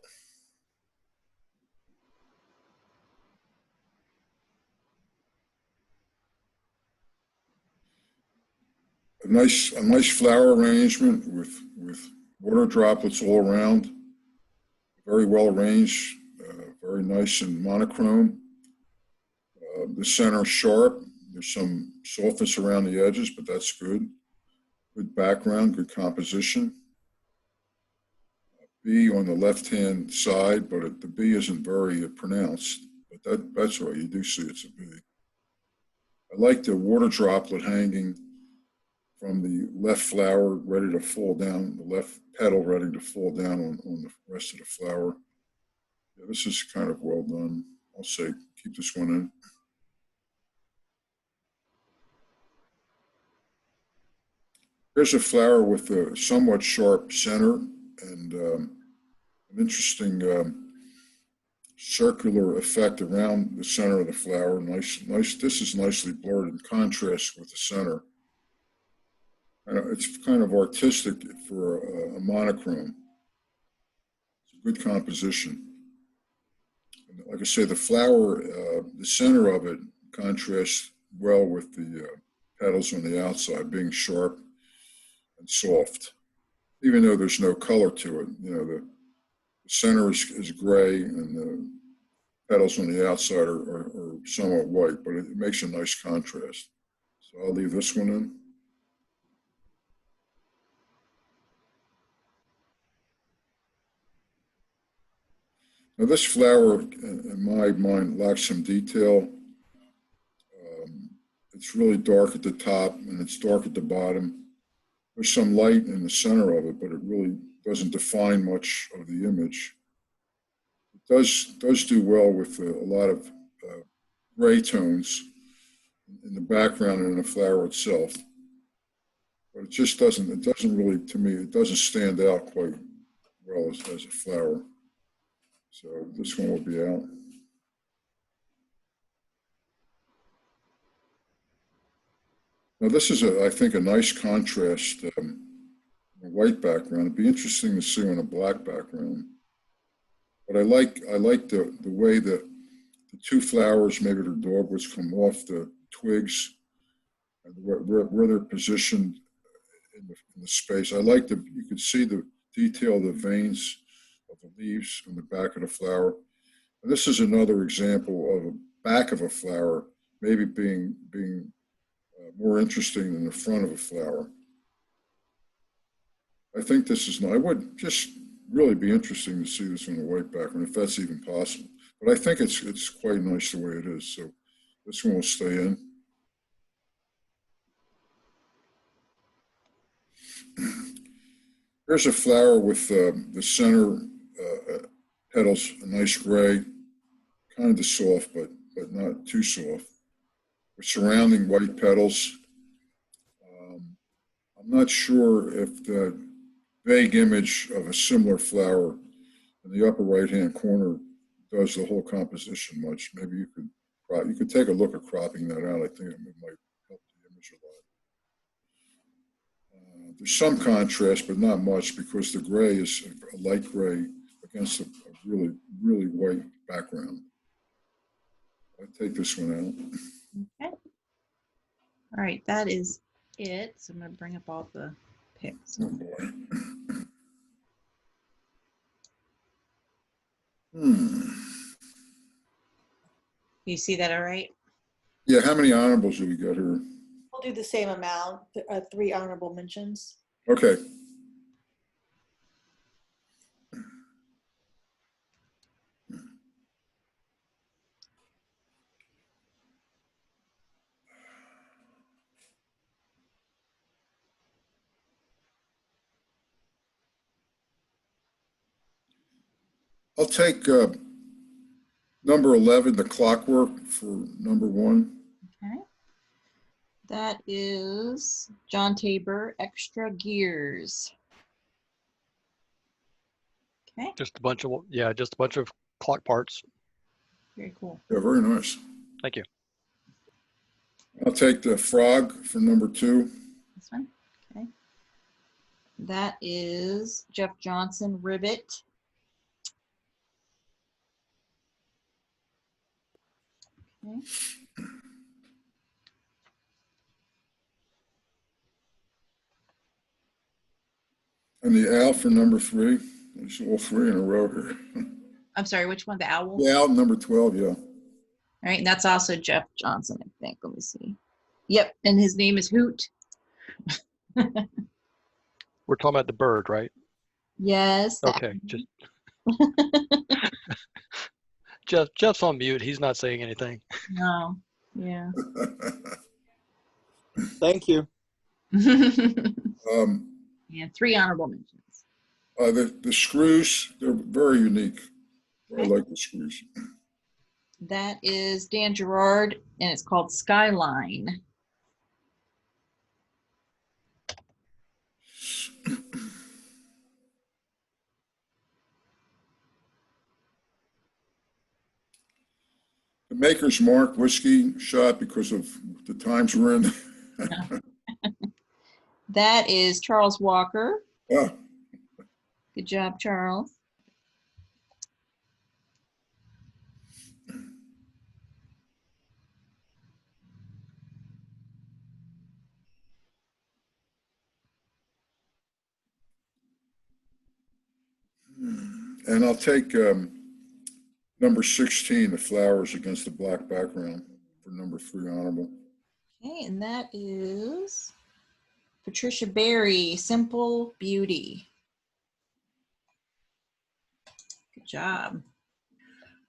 A nice flower arrangement with water droplets all around. Very well arranged, very nice and monochrome. The center sharp. There's some softness around the edges, but that's good. Good background, good composition. B on the left-hand side, but the B isn't very pronounced. But that's right, you do see it's a B. I like the water droplet hanging from the left flower ready to fall down, the left petal ready to fall down on the rest of the flower. Yeah, this is kind of well done. I'll say keep this one in. Here's a flower with a somewhat sharp center and an interesting circular effect around the center of the flower. Nice. This is nicely blurred in contrast with the center. It's kind of artistic for a monochrome. It's a good composition. And like I say, the flower, the center of it contrasts well with the petals on the outside being sharp and soft, even though there's no color to it. The center is gray and the petals on the outside are somewhat white, but it makes a nice contrast. So I'll leave this one in. Now this flower, in my mind, lacks some detail. It's really dark at the top and it's dark at the bottom. There's some light in the center of it, but it really doesn't define much of the image. It does do well with a lot of gray tones in the background and in the flower itself. But it doesn't really, to me, it doesn't stand out quite well as a flower. So this one will be out. Now this is, I think, a nice contrast, a white background. It'd be interesting to see on a black background. But I like the way that the two flowers, maybe they're dogwoods, come off the twigs and where they're positioned in the space. I like you can see the detail of the veins of the leaves on the back of the flower. And this is another example of a back of a flower maybe being more interesting than the front of a flower. I think this is not, I would just really be interesting to see this on a white background, if that's even possible. But I think it's quite nice the way it is. So this one will stay in. Here's a flower with the center petals, a nice gray, kind of soft, but not too soft. With surrounding white petals. I'm not sure if the vague image of a similar flower in the upper right-hand corner does the whole composition much. Maybe you could take a look at cropping that out. I think it might help the image a lot. There's some contrast, but not much because the gray is a light gray against a really, really white background. I'll take this one out.
Okay. All right, that is it. So I'm going to bring up all the pics.
Oh boy.
You see that all right?
Yeah, how many honorables do we got here?
We'll do the same amount, 3 honorable mentions.
Okay. I'll take number 11, the clockwork, for number 1.
Okay. That is John Tabor, Extra Gears. Okay,
Just a bunch of clock parts.
very cool.
Yeah, very nice.
Thank you.
I'll take the frog for number 2.
This one. Okay. That is Jeff Johnson, Rivet. Okay.
And the owl for number 3. There's all 3 in a row here.
I'm sorry, which one? The owl?
The owl, number 12, yeah.
All right, and that's also Jeff Johnson, I think. Let me see. Yep, and his name is Hoot.
We're talking about the bird, right?
Yes. that
Okay. Just Jeff's on mute. He's not saying anything.
No. Yeah.
Thank you.
Yeah, 3 honorable mentions.
The screws, they're very unique. I like the screws.
That is Dan Gerard, and it's called Skyline.
The Maker's Mark whiskey shot because of the times we're in.
That is Charles Walker.
Ah,
Good job, Charles.
and I'll take Number 16, the flowers against the black background for number 3 honorable.
Okay, and that is Patricia Berry, Simple Beauty. Good job.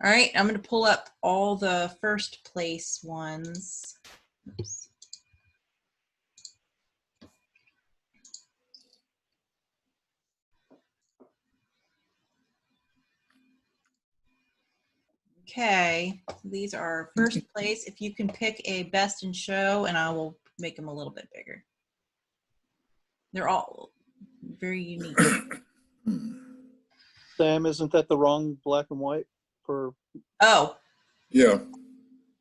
All right, I'm going to pull up all the first place ones. Oops. Okay, these are first place. If you can pick a best in show, and I will make them a little bit bigger. They're all very unique.
Sam, isn't that the wrong black and white for?
Oh,
Yeah, the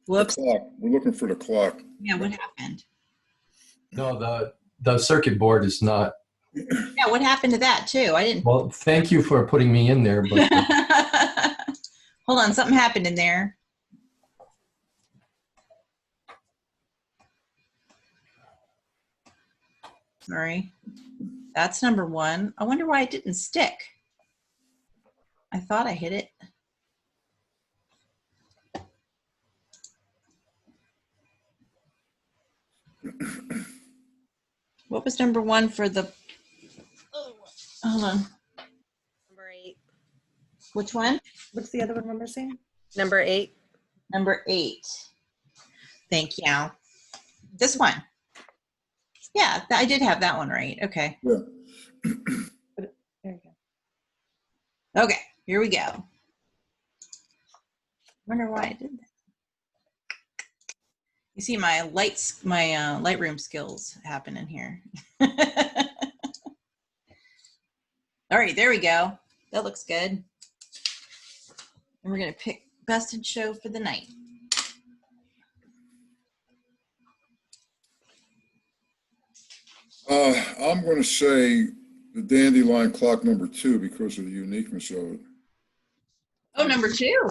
whoops.
clock. We're looking for the clock.
Yeah, what happened?
No, the circuit board is not.
Yeah, what happened to that too? I didn't.
Well, thank you for putting me in there, but
Hold on, something happened in there. Sorry. That's number 1. I wonder why it didn't stick. I thought I hit it. What was number 1 for the, hold on,
Number 8.
which one?
What's the other one, remember saying?
Number 8.
Number 8. Thank you. This one. Yeah, I did have that one right. Okay.
Yeah.
There you go.
Okay, here we go. Wonder why I did that. You see my Lightroom skills happen in here. All right, there we go. That looks good. And we're gonna pick best in show for the night.
I'm going to say the dandelion clock number 2 because of the uniqueness of it.
Oh, number 2.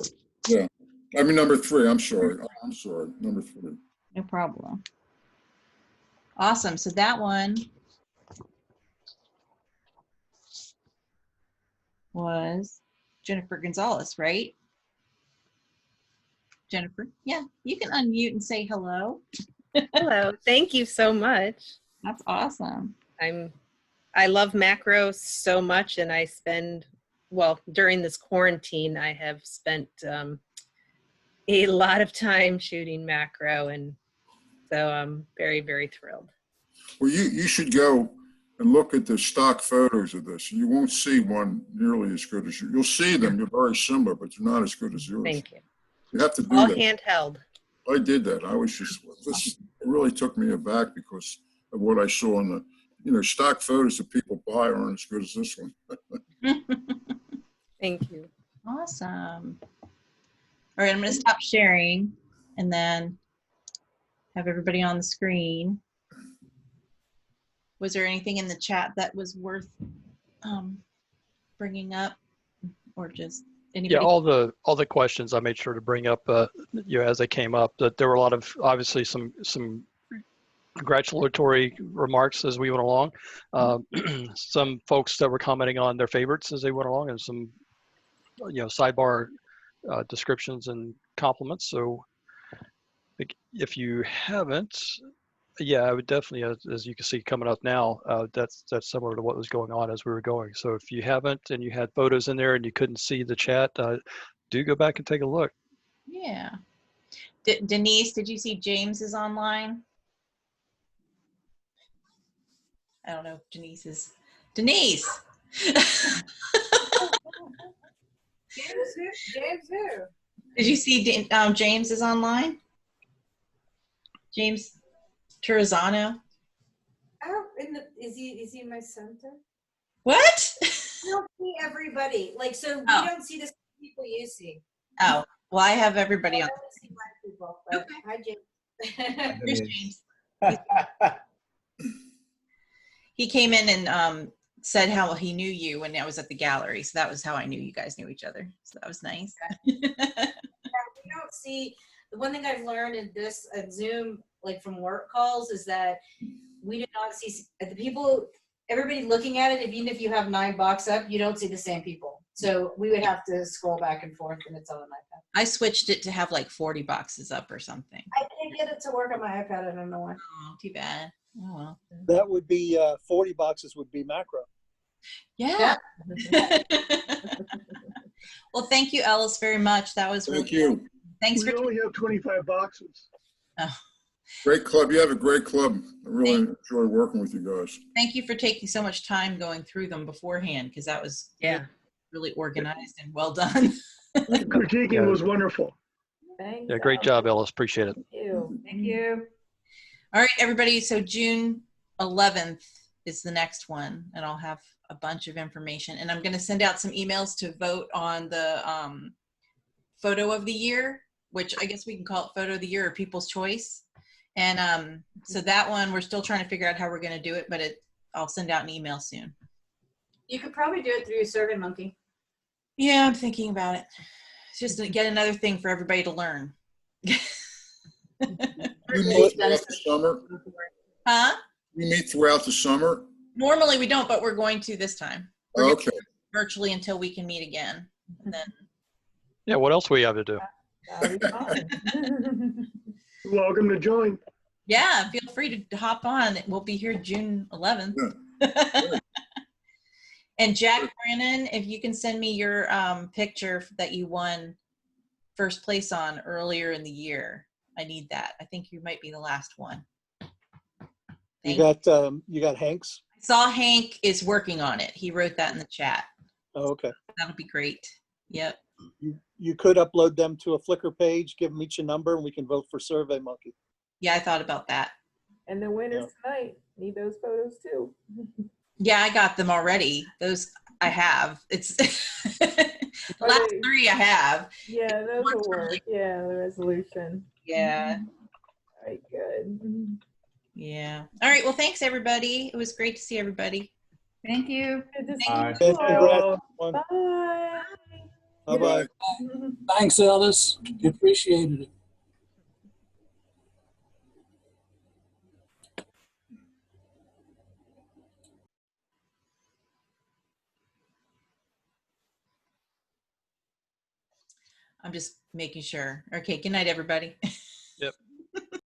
Yeah, I mean number 3. I'm sorry. I'm sorry. Number 3.
No problem. Awesome. So that one was Jennifer Gonzalez, right? Jennifer, yeah, you can unmute and say hello.
Hello. Thank you so much.
That's awesome.
I love macro so much, and I spend, well, during this quarantine, I have spent a lot of time shooting macro, and so I'm very, very thrilled.
Well, you should go and look at the stock photos of this. You won't see one nearly as good as you. You'll see them. They're very similar, but they're not as good as yours.
Thank you.
You have to do
All
that.
handheld.
I did that. I was just, this it really took me aback because of what I saw in the, stock photos that people buy aren't as good as this one.
Thank you.
Awesome. All right, I'm going to stop sharing and then have everybody on the screen. Was there anything in the chat that was worth bringing up, or just anybody?
Yeah, all the questions I made sure to bring up, as they came up. That there were a lot of obviously some congratulatory remarks as we went along. Some folks that were commenting on their favorites as they went along, and some sidebar descriptions and compliments. So if you haven't, yeah, I would definitely, as you can see coming up now, that's similar to what was going on as we were going. So if you haven't and you had photos in there and you couldn't see the chat, do go back and take a look.
Yeah. Denise, did you see James is online? I don't know if Denise is. Denise!
James who?
Did you see James is online? James Turizano?
Oh, is he in my center?
What?
I don't see everybody. So we
Oh.
don't see the people you see.
Oh, well, I have everybody
I
on.
only see black people. But
Okay.
Hi, James.
Here's James. He came in and said how he knew you when I was at the gallery. So that was how I knew you guys knew each other. So that was nice.
We don't see. The one thing I've learned in this at Zoom, from work calls, is that we do not see the people everybody looking at it, even if you have 9 box up, you don't see the same people. So we would have to scroll back and forth, and it's on an iPad.
I switched it to have like 40 boxes up or something.
I can't get it to work on my iPad. I don't know why.
Oh, too bad. Oh well.
That would be 40 boxes would be macro.
Yeah. Well, thank you, Ellis, very much. That was
Thank
really
you.
Thanks
We
for.
only have 25 boxes.
Great club. You have a great club. I really enjoy working with you guys.
Thank you for taking so much time going through them beforehand, because that was
Yeah.
really organized and well done.
The critiquing
Yeah.
was wonderful.
Thanks.
Yeah, great job, Ellis. Appreciate it.
Thank you. Thank you.
All right, everybody. So June 11th is the next one, and I'll have a bunch of information. And I'm going to send out some emails to vote on the photo of the year, which I guess we can call it photo of the year or people's choice. And so that one, we're still trying to figure out how we're going to do it, but I'll send out an email soon.
You could probably do it through SurveyMonkey.
Yeah, I'm thinking about it. It's just to get another thing for everybody to learn.
You meet throughout the summer?
Huh?
You meet throughout the summer?
Normally we don't, but we're going to this time. We're going
Okay.
virtually until we can meet again. And then
Yeah, what else we have to do?
That'll be fun.
Welcome to join.
yeah, feel free to hop on. We'll be here June 11th.
Yeah.
And Jack Brannon, if you can send me your picture that you won first place on earlier in the year. I need that. I think you might be the last one.
You
Thank
you got Hank's?
I saw Hank is working on it. He wrote that in the chat.
Oh, okay.
That'll be great. Yep.
You could upload them to a Flickr page, give them each a number, and we can vote for SurveyMonkey.
Yeah, I thought about that.
And the winners tonight need those photos too.
Yeah, I got them already. Those I have. It's the last 3 I have.
Yeah, those
One's
will
from,
work.
like-
Yeah, the resolution.
Yeah.
All right, good.
Yeah. All right. Well, thanks everybody. It was great to see everybody.
Thank you.
Good to see
Bye.
you
Congrats,
all.
everyone.
Bye.
Bye-bye.
Thanks, Ellis. Appreciated it.
I'm just making sure. Okay. Good night, everybody.